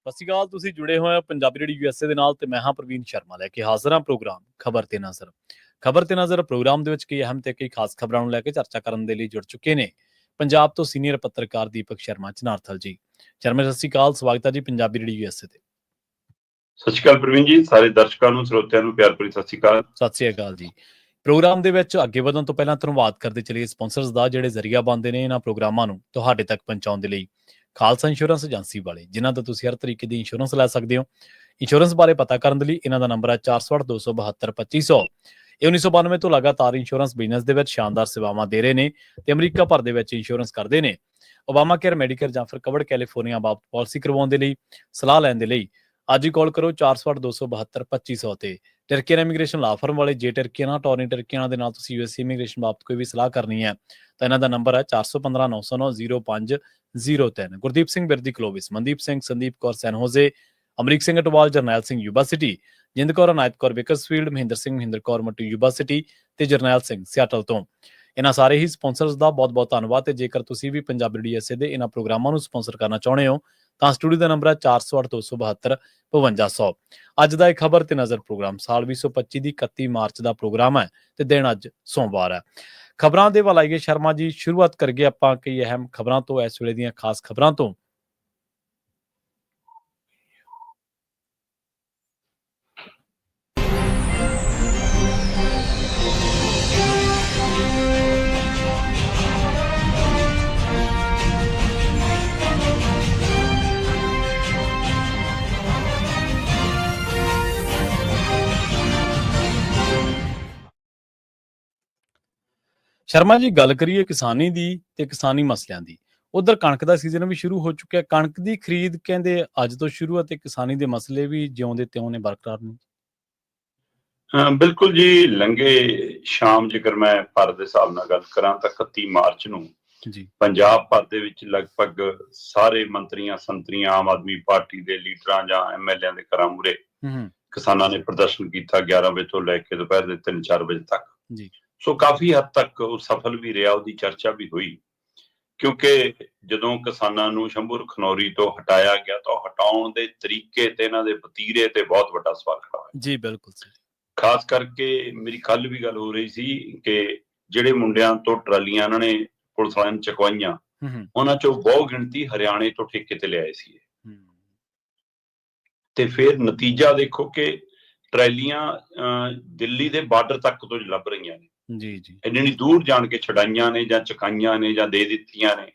ਸਤਿ ਸ਼੍ਰੀ ਅਕਾਲ। ਤੁਸੀਂ ਜੁੜੇ ਹੋਏ ਹੋ ਪੰਜਾਬੀ ਰੇਡੀਓ USA ਦੇ ਨਾਲ ਤੇ ਮੈਂ ਹਾਂ ਪ੍ਰਵੀਨ ਸ਼ਰਮਾ ਲੈ ਕੇ ਹਾਜ਼ਰ ਹਾਂ ਪ੍ਰੋਗਰਾਮ ਖਬਰ ਤੇ ਨਜ਼ਰ। ਖਬਰ ਤੇ ਨਜ਼ਰ ਪ੍ਰੋਗਰਾਮ ਦੇ ਵਿੱਚ ਕਈ ਅਹਿਮ ਤੇ ਕਈ ਖਾਸ ਖਬਰਾਂ ਨੂੰ ਲੈ ਕੇ ਚਰਚਾ ਕਰਨ ਦੇ ਲਈ ਜੁੜ ਚੁੱਕੇ ਨੇ ਪੰਜਾਬ ਤੋਂ ਸੀਨੀਅਰ ਪੱਤਰਕਾਰ ਦੀਪਕ ਸ਼ਰਮਾ ਚਨਾਰਥਲ ਜੀ। ਸ਼ਰਮਾ ਸਤਿ ਸ਼੍ਰੀ ਅਕਾਲ, ਸਵਾਗਤ ਹੈ ਜੀ ਪੰਜਾਬੀ ਰੇਡੀਓ USA ਤੇ। ਸਤਿ ਸ਼੍ਰੀ ਅਕਾਲ ਪ੍ਰਵੀਨ ਜੀ, ਸਾਰੇ ਦਰਸ਼ਕਾਂ ਨੂੰ ਸਰੋਤਿਆਂ ਨੂੰ ਪਿਆਰ ਭਰੀ ਸਤਿ ਸ਼੍ਰੀ ਅਕਾਲ। ਸਤਿ ਸ਼੍ਰੀ ਅਕਾਲ ਜੀ। ਪ੍ਰੋਗਰਾਮ ਦੇ ਵਿੱਚ ਅੱਗੇ ਵਧਣ ਤੋਂ ਪਹਿਲਾਂ ਧੰਨਵਾਦ ਕਰਦੇ ਚਲੀਏ ਸਪਾਂਸਰਸ ਦਾ, ਜਿਹੜੇ ਜ਼ਰੀਆ ਬਣਦੇ ਨੇ ਇਹਨਾਂ ਪ੍ਰੋਗਰਾਮਾਂ ਨੂੰ ਤੁਹਾਡੇ ਤੱਕ ਪਹੁੰਚਾਉਣ ਦੇ ਲਈ। ਖਾਲਸਾ ਇੰਸ਼ੋਰੈਂਸ ਏਜੰਸੀ ਵਾਲੇ, ਜਿਨ੍ਹਾਂ ਤੋਂ ਤੁਸੀਂ ਹਰ ਤਰੀਕੇ ਦੀ ਇੰਸ਼ੋਰੈਂਸ ਲੈ ਸਕਦੇ ਹੋ। ਇੰਸ਼ੋਰੈਂਸ ਬਾਰੇ ਪਤਾ ਕਰਨ ਦੇ ਲਈ ਇਹਨਾਂ ਦਾ ਨੰਬਰ ਹੈ 468 272 2500। ਇਹ 1992 ਤੋਂ ਲਗਾਤਾਰ ਇੰਸ਼ੋਰੈਂਸ ਬਿਜ਼ਨਸ ਦੇ ਵਿੱਚ ਸ਼ਾਨਦਾਰ ਸੇਵਾਵਾਂ ਦੇ ਰਹੇ ਨੇ ਤੇ ਅਮਰੀਕਾ ਭਰ ਦੇ ਵਿੱਚ ਇੰਸ਼ੋਰੈਂਸ ਕਰਦੇ ਨੇ। ਓਬਾਮਾ ਕੇਅਰ, ਮੈਡੀਕੇਅਰ ਜਾਂ ਫਿਰ ਕਵਰਡ ਕੈਲੀਫੋਰਨੀਆ ਬਾਬਤ ਪਾਲਿਸੀ ਕਰਵਾਉਣ ਦੇ ਲਈ, ਸਲਾਹ ਲੈਣ ਦੇ ਲਈ ਅੱਜ ਹੀ ਕਾਲ ਕਰੋ 468 272 2500 ਤੇ। ਟਰਕੀਅਨ ਇਮੀਗ੍ਰੇਸ਼ਨ ਲਾ ਫਰਮ ਵਾਲੇ, ਜੇ ਟਰਕੀਅਨਾਂ ਟੋਰਨੀ ਟਰਕੀਅਨਾਂ ਦੇ ਨਾਲ ਤੁਸੀਂ USA ਇਮੀਗ੍ਰੇਸ਼ਨ ਬਾਬਤ ਕੋਈ ਵੀ ਸਲਾਹ ਕਰਨੀ ਹੈ ਤਾਂ ਇਹਨਾਂ ਦਾ ਨੰਬਰ ਹੈ 415 909 0503। Gurdeep Singh Birdi Clovis, Mandeep Singh, Sandeep Kaur San Jose, Amrik Singh Atwal, Jarnail Singh Yuba City, Jind Kaur Inayat Kaur Bakersfield, Mahinder Singh Mahinder Kaur Mattu Yuba City ਤੇ ਜਰਨੈਲ ਸਿੰਘ ਸਿਆਟਲ ਤੋਂ। ਇਹਨਾਂ ਸਾਰੇ ਹੀ ਸਪਾਂਸਰਸ ਦਾ ਬਹੁਤ ਬਹੁਤ ਧੰਨਵਾਦ। ਤੇ ਜੇਕਰ ਤੁਸੀਂ ਵੀ ਪੰਜਾਬੀ ਰੇਡੀਓ USA ਦੇ ਇਹਨਾਂ ਪ੍ਰੋਗਰਾਮਾਂ ਨੂੰ ਸਪਾਂਸਰ ਕਰਨਾ ਚਾਹੁੰਦੇ ਹੋ ਤਾਂ ਸਟੂਡੀਓ ਦਾ ਨੰਬਰ ਹੈ 408 272 5200। ਅੱਜ ਦਾ ਇਹ ਖਬਰ ਤੇ ਨਜ਼ਰ ਪ੍ਰੋਗਰਾਮ ਸਾਲ 2025 ਦੀ 31 ਮਾਰਚ ਦਾ ਪ੍ਰੋਗਰਾਮ ਹੈ ਤੇ ਦਿਨ ਅੱਜ ਸੋਮਵਾਰ ਹੈ। ਖਬਰਾਂ ਦੇ ਵੱਲ ਆਈਏ ਸ਼ਰਮਾ ਜੀ, ਸ਼ੁਰੂਆਤ ਕਰੀਏ ਆਪਾਂ ਕਈ ਅਹਿਮ ਖਬਰਾਂ ਤੋਂ, ਇਸ ਵੇਲੇ ਦੀਆਂ ਖਾਸ ਖਬਰਾਂ ਤੋਂ। ਸ਼ਰਮਾ ਜੀ, ਗੱਲ ਕਰੀਏ ਕਿਸਾਨੀ ਦੀ ਤੇ ਕਿਸਾਨੀ ਮਸਲਿਆਂ ਦੀ। ਉਧਰ ਕਣਕ ਦਾ ਸੀਜ਼ਨ ਵੀ ਸ਼ੁਰੂ ਹੋ ਚੁੱਕਿਆ। ਕਣਕ ਦੀ ਖਰੀਦ ਕਹਿੰਦੇ ਅੱਜ ਤੋਂ ਸ਼ੁਰੂ ਹੈ ਤੇ ਕਿਸਾਨੀ ਦੇ ਮਸਲੇ ਵੀ ਜਿਉਂ ਦੇ ਤਿਉਂ ਨੇ, ਬਰਕਰਾਰ ਨੇ। ਬਿਲਕੁਲ ਜੀ। ਲੰਘੇ ਸ਼ਾਮ ਜੇਕਰ ਮੈਂ ਭਾਰਤ ਦੇ ਹਿਸਾਬ ਨਾਲ ਗੱਲ ਕਰਾਂ ਤਾਂ 31 ਮਾਰਚ ਨੂੰ ਜੀ ਪੰਜਾਬ ਭਰ ਦੇ ਵਿੱਚ ਲਗਭਗ ਸਾਰੇ ਮੰਤਰੀਆਂ, ਸੰਤਰੀਆਂ, ਆਮ ਆਦਮੀ ਪਾਰਟੀ ਦੇ ਲੀਡਰਾਂ ਜਾਂ MLA ਦੇ ਘਰਾਂ ਮੂਹਰੇ ਕਿਸਾਨਾਂ ਨੇ ਪ੍ਰਦਰਸ਼ਨ ਕੀਤਾ 11 ਵਜੇ ਤੋਂ ਲੈ ਕੇ ਦੁਪਹਿਰ ਦੇ 3-4 ਵਜੇ ਤੱਕ ਜੀ। ਸੋ ਕਾਫੀ ਹੱਦ ਤੱਕ ਉਹ ਸਫਲ ਵੀ ਰਿਹਾ, ਉਹਦੀ ਚਰਚਾ ਵੀ ਹੋਈ, ਕਿਉਂਕਿ ਜਦੋਂ ਕਿਸਾਨਾਂ ਨੂੰ ਸ਼ੰਭੂ ਖਨੌਰੀ ਤੋਂ ਹਟਾਇਆ ਗਿਆ ਤਾਂ ਹਟਾਉਣ ਦੇ ਤਰੀਕੇ ਤੇ ਇਹਨਾਂ ਦੇ ਵਤੀਰੇ ਤੇ ਬਹੁਤ ਵੱਡਾ ਸਵਾਲ ਖੜਾ ਹੋਇਆ। ਜੀ ਬਿਲਕੁਲ ਸਹੀ। ਖਾਸ ਕਰਕੇ ਮੇਰੀ ਕੱਲ ਵੀ ਗੱਲ ਹੋ ਰਹੀ ਸੀ ਕਿ ਜਿਹੜੇ ਮੁੰਡਿਆਂ ਤੋਂ ਟਰਾਲੀਆਂ ਇਹਨਾਂ ਨੇ ਪੁਲਿਸ ਵਾਲਿਆਂ ਨੂੰ ਚਕਵਾਈਆਂ, ਉਹਨਾਂ ਚੋਂ ਬਹੁਤ ਗਿਣਤੀ ਹਰਿਆਣੇ ਤੋਂ ਠੇਕੇ ਤੇ ਲਿਆਏ ਸੀ। ਤੇ ਫਿਰ ਨਤੀਜਾ ਦੇਖੋ ਕਿ ਟਰਾਲੀਆਂ ਦਿੱਲੀ ਦੇ ਬਾਰਡਰ ਤੱਕ ਤੋਂ ਲੱਭ ਰਹੀਆਂ ਨੇ। ਜੀ ਜੀ। ਇੰਨੀ ਦੂਰ ਜਾਣ ਕੇ ਛਡਾਈਆਂ ਨੇ ਜਾਂ ਚਕਾਈਆਂ ਨੇ ਜਾਂ ਦੇ ਦਿੱਤੀਆਂ ਨੇ,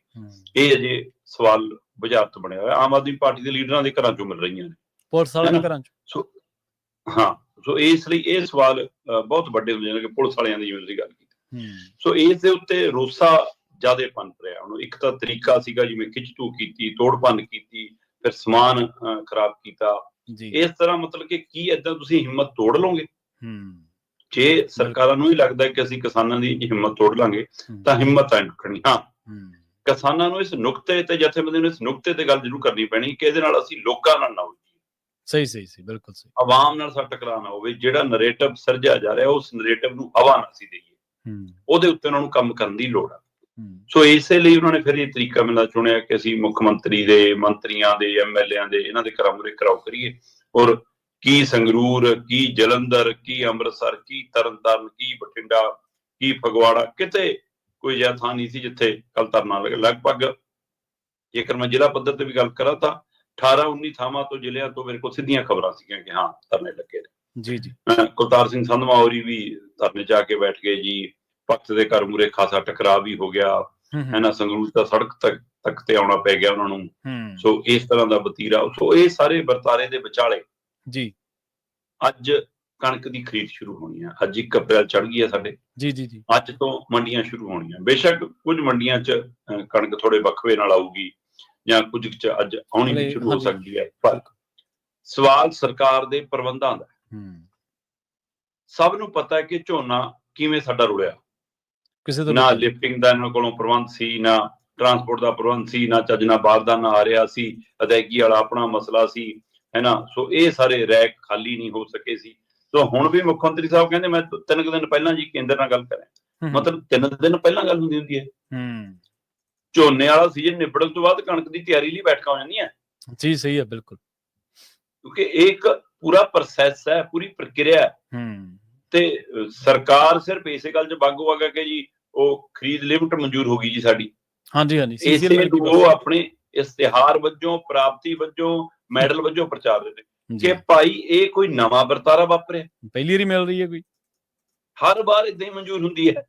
ਇਹ ਅਜੇ ਸਵਾਲ ਬੁਝਾਰਤ ਬਣਿਆ ਹੋਇਆ। ਆਮ ਆਦਮੀ ਪਾਰਟੀ ਦੇ ਲੀਡਰਾਂ ਦੇ ਘਰਾਂ ਚੋਂ ਮਿਲ ਰਹੀਆਂ ਨੇ, ਪੁਲਿਸ ਵਾਲਿਆਂ ਦੇ ਘਰਾਂ ਚੋਂ। ਸੋ ਇਸ ਲਈ ਇਹ ਸਵਾਲ ਬਹੁਤ ਵੱਡੇ ਹੁੰਦੇ ਨੇ ਕਿ ਪੁਲਿਸ ਵਾਲਿਆਂ ਦੀ, ਜਿਵੇਂ ਤੁਸੀਂ ਗੱਲ ਕੀਤੀ। ਸੋ ਇਸ ਦੇ ਉੱਤੇ ਰੋਸਾ ਜ਼ਿਆਦਾ ਪਨਪ ਰਿਹਾ। ਹੁਣ ਇੱਕ ਤਾਂ ਤਰੀਕਾ ਸੀਗਾ ਜਿਵੇਂ ਖਿੱਚ-ਧੂ ਕੀਤੀ, ਤੋੜ ਭੰਨ ਕੀਤੀ, ਫਿਰ ਸਮਾਨ ਖਰਾਬ ਕੀਤਾ। ਇਸ ਤਰ੍ਹਾਂ ਮਤਲਬ ਕਿ ਕੀ ਏਦਾਂ ਤੁਸੀਂ ਹਿੰਮਤ ਤੋੜ ਲਓਗੇ? ਜੇ ਸਰਕਾਰਾਂ ਨੂੰ ਹੀ ਲੱਗਦਾ ਕਿ ਅਸੀਂ ਕਿਸਾਨਾਂ ਦੀ ਹਿੰਮਤ ਤੋੜ ਲਾਂਗੇ ਤਾਂ ਹਿੰਮਤ ਐ ਰੱਖਣੀ। ਕਿਸਾਨਾਂ ਨੂੰ ਇਸ ਨੁਕਤੇ ਤੇ, ਜਥੇਬੰਦੀ ਨੂੰ ਇਸ ਨੁਕਤੇ ਤੇ ਗੱਲ ਜ਼ਰੂਰ ਕਰਨੀ ਪੈਣੀ ਕਿ ਇਹਦੇ ਨਾਲ ਅਸੀਂ ਲੋਕਾਂ ਨਾਲ ਨਾ ਉਲਝੀਏ। ਸਹੀ, ਬਿਲਕੁਲ ਸਹੀ। ਆਵਾਮ ਨਾਲ ਸਾਡਾ ਟਕਰਾਅ ਨਾ ਹੋਵੇ। ਜਿਹੜਾ ਨਰੇਟਿਵ ਸਿਰਜਿਆ ਜਾ ਰਿਹਾ ਉਸ ਨਰੇਟਿਵ ਨੂੰ ਹਵਾ ਨਾ ਅਸੀਂ ਦੇਈਏ, ਉਹਦੇ ਉੱਤੇ ਉਹਨਾਂ ਨੂੰ ਕੰਮ ਕਰਨ ਦੀ ਲੋੜ ਆ। ਸੋ ਇਸੇ ਲਈ ਉਹਨਾਂ ਨੇ ਫਿਰ ਇਹ ਤਰੀਕਾ ਮਿਲਦਾ ਚੁਣਿਆ ਕਿ ਅਸੀਂ ਮੁੱਖ ਮੰਤਰੀ ਦੇ, ਮੰਤਰੀਆਂ ਦੇ, MLA ਦੇ, ਇਹਨਾਂ ਦੇ ਘਰਾਂ ਮੂਹਰੇ ਘਿਰਾਓ ਕਰੀਏ। ਔਰ ਕੀ ਸੰਗਰੂਰ, ਕੀ ਜਲੰਧਰ, ਕੀ ਅੰਮ੍ਰਿਤਸਰ, ਕੀ ਤਰਨਤਾਰਨ, ਕੀ ਬਠਿੰਡਾ, ਕੀ ਫਗਵਾੜਾ, ਕਿਤੇ ਕੋਈ ਜਿਹਾ ਥਾਂ ਨਹੀਂ ਸੀ ਜਿੱਥੇ ਕੱਲ ਧਰਨਾ ਲਗਭਗ, ਜੇਕਰ ਮੈਂ ਜ਼ਿਲ੍ਹਾ ਪੱਧਰ ਤੇ ਵੀ ਗੱਲ ਕਰਾਂ ਤਾਂ 18-19 ਥਾਵਾਂ ਤੋਂ, ਜ਼ਿਲ੍ਹਿਆਂ ਤੋਂ ਮੇਰੇ ਕੋਲ ਸਿੱਧੀਆਂ ਖਬਰਾਂ ਸੀਗੀਆਂ ਕਿ ਹਾਂ ਧਰਨੇ ਲੱਗੇ ਨੇ। ਜੀ ਜੀ। ਕੁਲਤਾਰ ਸਿੰਘ ਸੰਧਵਾ ਹੋਰੀ ਵੀ ਧਰਨੇ ਜਾ ਕੇ ਬੈਠ ਗਏ ਜੀ। ਭਗਤ ਦੇ ਘਰ ਮੂਹਰੇ ਖਾਸਾ ਟਕਰਾਅ ਵੀ ਹੋ ਗਿਆ। ਇਹਨਾਂ ਸੰਗਰੂਰ ਦਾ ਸੜਕ ਤੱਕ ਤੇ ਆਉਣਾ ਪੈ ਗਿਆ ਉਹਨਾਂ ਨੂੰ। ਸੋ ਇਸ ਤਰ੍ਹਾਂ ਦਾ ਵਤੀਰਾ। ਸੋ ਇਹ ਸਾਰੇ ਵਰਤਾਰੇ ਦੇ ਵਿਚਾਲੇ ਜੀ ਅੱਜ ਕਣਕ ਦੀ ਖਰੀਦ ਸ਼ੁਰੂ ਹੋਣੀ ਹੈ। ਅੱਜ 1 ਅਪ੍ਰੈਲ ਚੜ੍ਹ ਗਈ ਹੈ ਸਾਡੇ। ਜੀ। ਅੱਜ ਤੋਂ ਮੰਡੀਆਂ ਸ਼ੁਰੂ ਹੋਣੀਆਂ। ਬੇਸ਼ੱਕ ਕੁਝ ਮੰਡੀਆਂ 'ਚ ਕਣਕ ਥੋੜੇ ਵਕਫੇ ਨਾਲ ਆਊਗੀ ਜਾਂ ਕੁਝ 'ਚ ਅੱਜ ਆਉਣੀ ਵੀ ਸ਼ੁਰੂ ਹੋ ਸਕਦੀ ਹੈ, ਪਰ ਸਵਾਲ ਸਰਕਾਰ ਦੇ ਪ੍ਰਬੰਧਾਂ ਦਾ। ਸਭ ਨੂੰ ਪਤਾ ਹੈ ਕਿ ਝੋਨਾ ਕਿਵੇਂ ਸਾਡਾ ਰੁੜਿਆ। ਨਾ ਲਿਫਟਿੰਗ ਦਾ ਇਹਨਾਂ ਕੋਲੋਂ ਪ੍ਰਬੰਧ ਸੀ, ਨਾ ਟਰਾਂਸਪੋਰਟ ਦਾ ਪ੍ਰਬੰਧ ਸੀ, ਨਾ ਚੱਜ ਨਾਲ ਬਾਰਦਾਨਾ ਆ ਰਿਹਾ ਸੀ, ਅਦਾਇਗੀ ਵਾਲਾ ਆਪਣਾ ਮਸਲਾ ਸੀ, ਹੈ ਨਾ। ਸੋ ਇਹ ਸਾਰੇ ਰੈਕ ਖਾਲੀ ਨਹੀਂ ਹੋ ਸਕੇ ਸੀ। ਸੋ ਹੁਣ ਵੀ ਮੁੱਖ ਮੰਤਰੀ ਸਾਹਿਬ ਕਹਿੰਦੇ ਮੈਂ 3 ਦਿਨ ਪਹਿਲਾਂ ਜੀ ਕੇਂਦਰ ਨਾਲ ਗੱਲ ਕਰਾਂ। ਮਤਲਬ 3 ਦਿਨ ਪਹਿਲਾਂ ਗੱਲ ਹੁੰਦੀ ਹੈ। ਝੋਨੇ ਵਾਲਾ ਸੀਜ਼ਨ ਨਿਬੜਨ ਤੋਂ ਬਾਅਦ ਕਣਕ ਦੀ ਤਿਆਰੀ ਲਈ ਬੈਠਕਾਂ ਹੋ ਜਾਂਦੀਆਂ। ਜੀ ਸਹੀ ਹੈ, ਬਿਲਕੁਲ। ਕਿਉਂਕਿ ਇਹ ਇੱਕ ਪੂਰਾ ਪ੍ਰੋਸੈਸ ਹੈ, ਪੂਰੀ ਪ੍ਰਕਿਰਿਆ ਹੈ। ਤੇ ਸਰਕਾਰ ਸਿਰਫ ਇਸੇ ਗੱਲ 'ਚ ਬਾਗੋ ਬਾਗਾ ਕਿ ਜੀ ਉਹ ਖਰੀਦ ਲਿਮਟ ਮਨਜ਼ੂਰ ਹੋ ਗਈ ਜੀ ਸਾਡੀ, ਹਾਂਜੀ ਹਾਂਜੀ, ਇਸੇ ਨੂੰ ਉਹ ਆਪਣੇ ਇਸ਼ਤਿਹਾਰ ਵਜੋਂ, ਪ੍ਰਾਪਤੀ ਵਜੋਂ, ਮੈਡਲ ਵਜੋਂ ਪ੍ਰਚਾਰ ਦਿੰਦੇ ਕਿ ਭਾਈ ਇਹ ਕੋਈ ਨਵਾਂ ਵਰਤਾਰਾ ਵਾਪਰਿਆ, ਪਹਿਲੀ ਵਾਰੀ ਮਿਲ ਰਹੀ ਹੈ ਕੋਈ, ਹਰ ਵਾਰ ਇਦਾਂ ਹੀ ਮਨਜ਼ੂਰ ਹੁੰਦੀ ਹੈ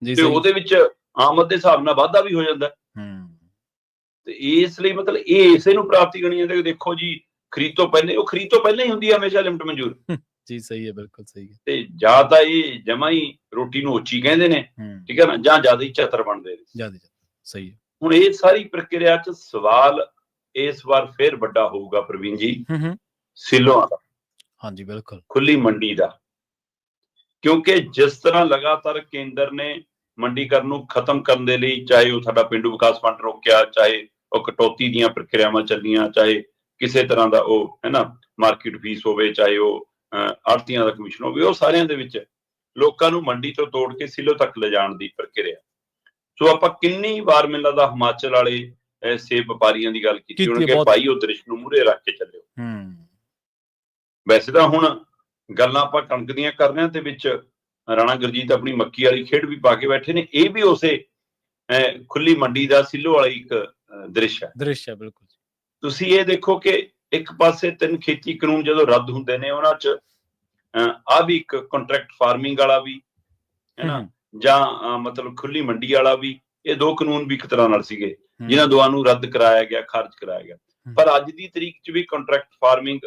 ਤੇ ਉਹਦੇ ਵਿੱਚ ਆਮਦ ਦੇ ਹਿਸਾਬ ਨਾਲ ਵਾਧਾ ਵੀ ਹੋ ਜਾਂਦਾ। ਤੇ ਇਸ ਲਈ ਮਤਲਬ ਇਹ ਇਸੇ ਨੂੰ ਪ੍ਰਾਪਤੀ ਗਣੀ ਜਾਂਦੇ। ਦੇਖੋ ਜੀ, ਖਰੀਦ ਤੋਂ ਪਹਿਲਾਂ ਹੀ ਹੁੰਦੀ ਹੈ ਹਮੇਸ਼ਾ ਲਿਮਟ ਮਨਜ਼ੂਰ ਜੀ। ਸਹੀ ਹੈ, ਬਿਲਕੁਲ ਸਹੀ ਹੈ। ਤੇ ਜਾਂ ਤਾਂ ਇਹ ਜਮਾ ਹੀ ਰੋਟੀ ਨੂੰ ਉੱਚੀ ਕਹਿੰਦੇ ਨੇ, ਠੀਕ ਹੈ ਨਾ, ਜਾਂ ਜ਼ਿਆਦਾ ਹੀ ਚਤਰ ਬਣਦੇ ਨੇ। ਸਹੀ ਹੈ। ਹੁਣ ਇਹ ਸਾਰੀ ਪ੍ਰਕਿਰਿਆ 'ਚ ਸਵਾਲ ਇਸ ਵਾਰ ਫੇਰ ਵੱਡਾ ਹੋਊਗਾ ਪ੍ਰਵੀਨ ਜੀ, ਸਿੱਲੋਆਂ ਦਾ। ਹਾਂਜੀ, ਬਿਲਕੁਲ, ਖੁੱਲੀ ਮੰਡੀ ਦਾ। ਕਿਉਂਕਿ ਜਿਸ ਤਰ੍ਹਾਂ ਲਗਾਤਾਰ ਕੇਂਦਰ ਨੇ ਮੰਡੀਕਰਨ ਨੂੰ ਖਤਮ ਕਰਨ ਦੇ ਲਈ, ਚਾਹੇ ਉਹ ਸਾਡਾ ਪੇਂਡੂ ਵਿਕਾਸ ਫੰਡ ਰੋਕਿਆ, ਚਾਹੇ ਉਹ ਕਟੌਤੀ ਦੀਆਂ ਪ੍ਰਕਿਰਿਆਵਾਂ ਚੱਲੀਆਂ, ਚਾਹੇ ਕਿਸੇ ਤਰ੍ਹਾਂ ਦਾ ਉਹ ਹੈ ਨਾ ਮਾਰਕੀਟ ਫੀਸ ਹੋਵੇ, ਚਾਹੇ ਉਹ ਆੜ੍ਹਤੀਆਂ ਦਾ ਕਮਿਸ਼ਨ ਹੋਵੇ, ਉਹ ਸਾਰਿਆਂ ਦੇ ਵਿੱਚ ਲੋਕਾਂ ਨੂੰ ਮੰਡੀ ਤੋਂ ਤੋੜ ਕੇ ਸਿੱਲੋ ਤੱਕ ਲਿਜਾਣ ਦੀ ਪ੍ਰਕਿਰਿਆ। ਸੋ ਆਪਾਂ ਕਿੰਨੀ ਵਾਰ ਮੈਨੂੰ ਲੱਗਦਾ ਹਿਮਾਚਲ ਵਾਲੇ ਸੇਬ ਵਪਾਰੀਆਂ ਦੀ ਗੱਲ ਕੀਤੀ ਹੋਣੀ ਕਿ ਭਾਈ ਉਹ ਦ੍ਰਿਸ਼ ਨੂੰ ਮੂਹਰੇ ਰੱਖ ਕੇ ਚੱਲਿਓ। ਵੈਸੇ ਤਾਂ ਹੁਣ ਗੱਲਾਂ ਆਪਾਂ ਕਣਕ ਦੀਆਂ ਕਰ ਰਹੇ ਹਾਂ ਤੇ ਵਿੱਚ ਰਾਣਾ ਗੁਰਜੀਤ ਆਪਣੀ ਮੱਕੀ ਵਾਲੀ ਖੇਡ ਵੀ ਪਾ ਕੇ ਬੈਠੇ ਨੇ। ਇਹ ਵੀ ਉਸੇ ਖੁੱਲੀ ਮੰਡੀ ਦਾ ਸਿੱਲੋ ਵਾਲੀ ਇੱਕ ਦ੍ਰਿਸ਼ ਹੈ। ਬਿਲਕੁਲ। ਤੁਸੀਂ ਇਹ ਦੇਖੋ ਕਿ ਇੱਕ ਪਾਸੇ 3 ਖੇਤੀ ਕਾਨੂੰਨ ਜਦੋਂ ਰੱਦ ਹੁੰਦੇ ਨੇ, ਉਹਨਾਂ 'ਚ ਆ ਵੀ ਇੱਕ ਕੰਟਰੈਕਟ ਫਾਰਮਿੰਗ ਵਾਲਾ ਵੀ ਹੈ ਨਾ, ਜਾਂ ਮਤਲਬ ਖੁੱਲੀ ਮੰਡੀ ਵਾਲਾ ਵੀ, ਇਹ 2 ਕਾਨੂੰਨ ਵੀ ਇੱਕ ਤਰ੍ਹਾਂ ਨਾਲ ਸੀਗੇ ਜਿਨ੍ਹਾਂ ਦੋਵਾਂ ਨੂੰ ਰੱਦ ਕਰਾਇਆ ਗਿਆ, ਖਾਰਜ ਕਰਾਇਆ ਗਿਆ। ਪਰ ਅੱਜ ਦੀ ਤਰੀਕ 'ਚ ਵੀ ਕੰਟਰੈਕਟ ਫਾਰਮਿੰਗ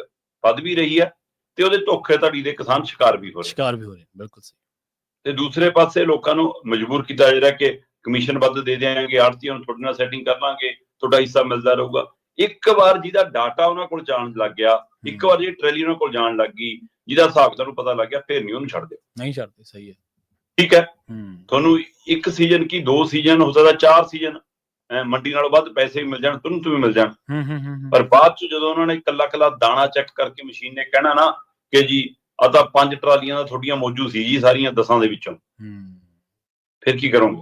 ਵੱਧ ਵੀ ਰਹੀ ਹੈ ਤੇ ਉਹਦੇ ਧੋਖੇਧੜੀ ਦੇ ਕਿਸਾਨ ਸ਼ਿਕਾਰ ਵੀ ਹੋ ਰਹੇ। ਬਿਲਕੁਲ ਸਹੀ। ਤੇ ਦੂਸਰੇ ਪਾਸੇ ਲੋਕਾਂ ਨੂੰ ਮਜਬੂਰ ਕੀਤਾ ਜਾ ਰਿਹਾ ਕਿ ਕਮਿਸ਼ਨ ਵੱਧ ਦੇ ਦਿਆਂਗੇ, ਆੜ੍ਹਤੀਆਂ ਨੂੰ ਤੁਹਾਡੇ ਨਾਲ ਸੈਟਿੰਗ ਕਰ ਲਾਂਗੇ, ਤੁਹਾਡਾ ਹਿੱਸਾ ਮਿਲਦਾ ਰਹੂਗਾ। ਇੱਕ ਵਾਰ ਜਿਹਦਾ ਡਾਟਾ ਉਹਨਾਂ ਕੋਲ ਜਾਣ ਲੱਗ ਗਿਆ, ਇੱਕ ਵਾਰ ਜਿਹੜੀ ਟਰੈਲੀ ਉਹਨਾਂ ਕੋਲ ਜਾਣ ਲੱਗ ਗਈ, ਜਿਹਦਾ ਹਿਸਾਬ ਤੁਹਾਨੂੰ ਪਤਾ ਲੱਗ ਗਿਆ, ਫਿਰ ਨਹੀਂ ਉਹਨੂੰ ਛੱਡਦੇ। ਨਹੀਂ ਛੱਡਦੇ, ਸਹੀ ਹੈ। ਠੀਕ ਹੈ, ਤੁਹਾਨੂੰ 1 ਸੀਜ਼ਨ ਕੀ 2 ਸੀਜ਼ਨ ਹੋ ਸਕਦਾ, 4 ਸੀਜ਼ਨ ਮੰਡੀ ਨਾਲੋਂ ਵੱਧ ਪੈਸੇ ਵੀ ਮਿਲ ਜਾਣ, ਤੁਰੰਤ ਵੀ ਮਿਲ ਜਾਣ। ਪਰ ਬਾਅਦ ਚ ਜਦੋਂ ਉਹਨਾਂ ਨੇ ਇਕੱਲਾ ਦਾਣਾ ਚੈੱਕ ਕਰਕੇ ਮਸ਼ੀਨ ਨੇ ਕਹਿਣਾ ਨਾ ਕਿ ਜੀ ਆ ਤਾਂ 5 ਟਰਾਲੀਆਂ ਦਾ ਤੁਹਾਡੀਆਂ ਮੌਜੂ ਸੀ ਜੀ, ਸਾਰੀਆਂ 10 ਦੇ ਵਿੱਚੋਂ, ਫਿਰ ਕੀ ਕਰੋਗੇ?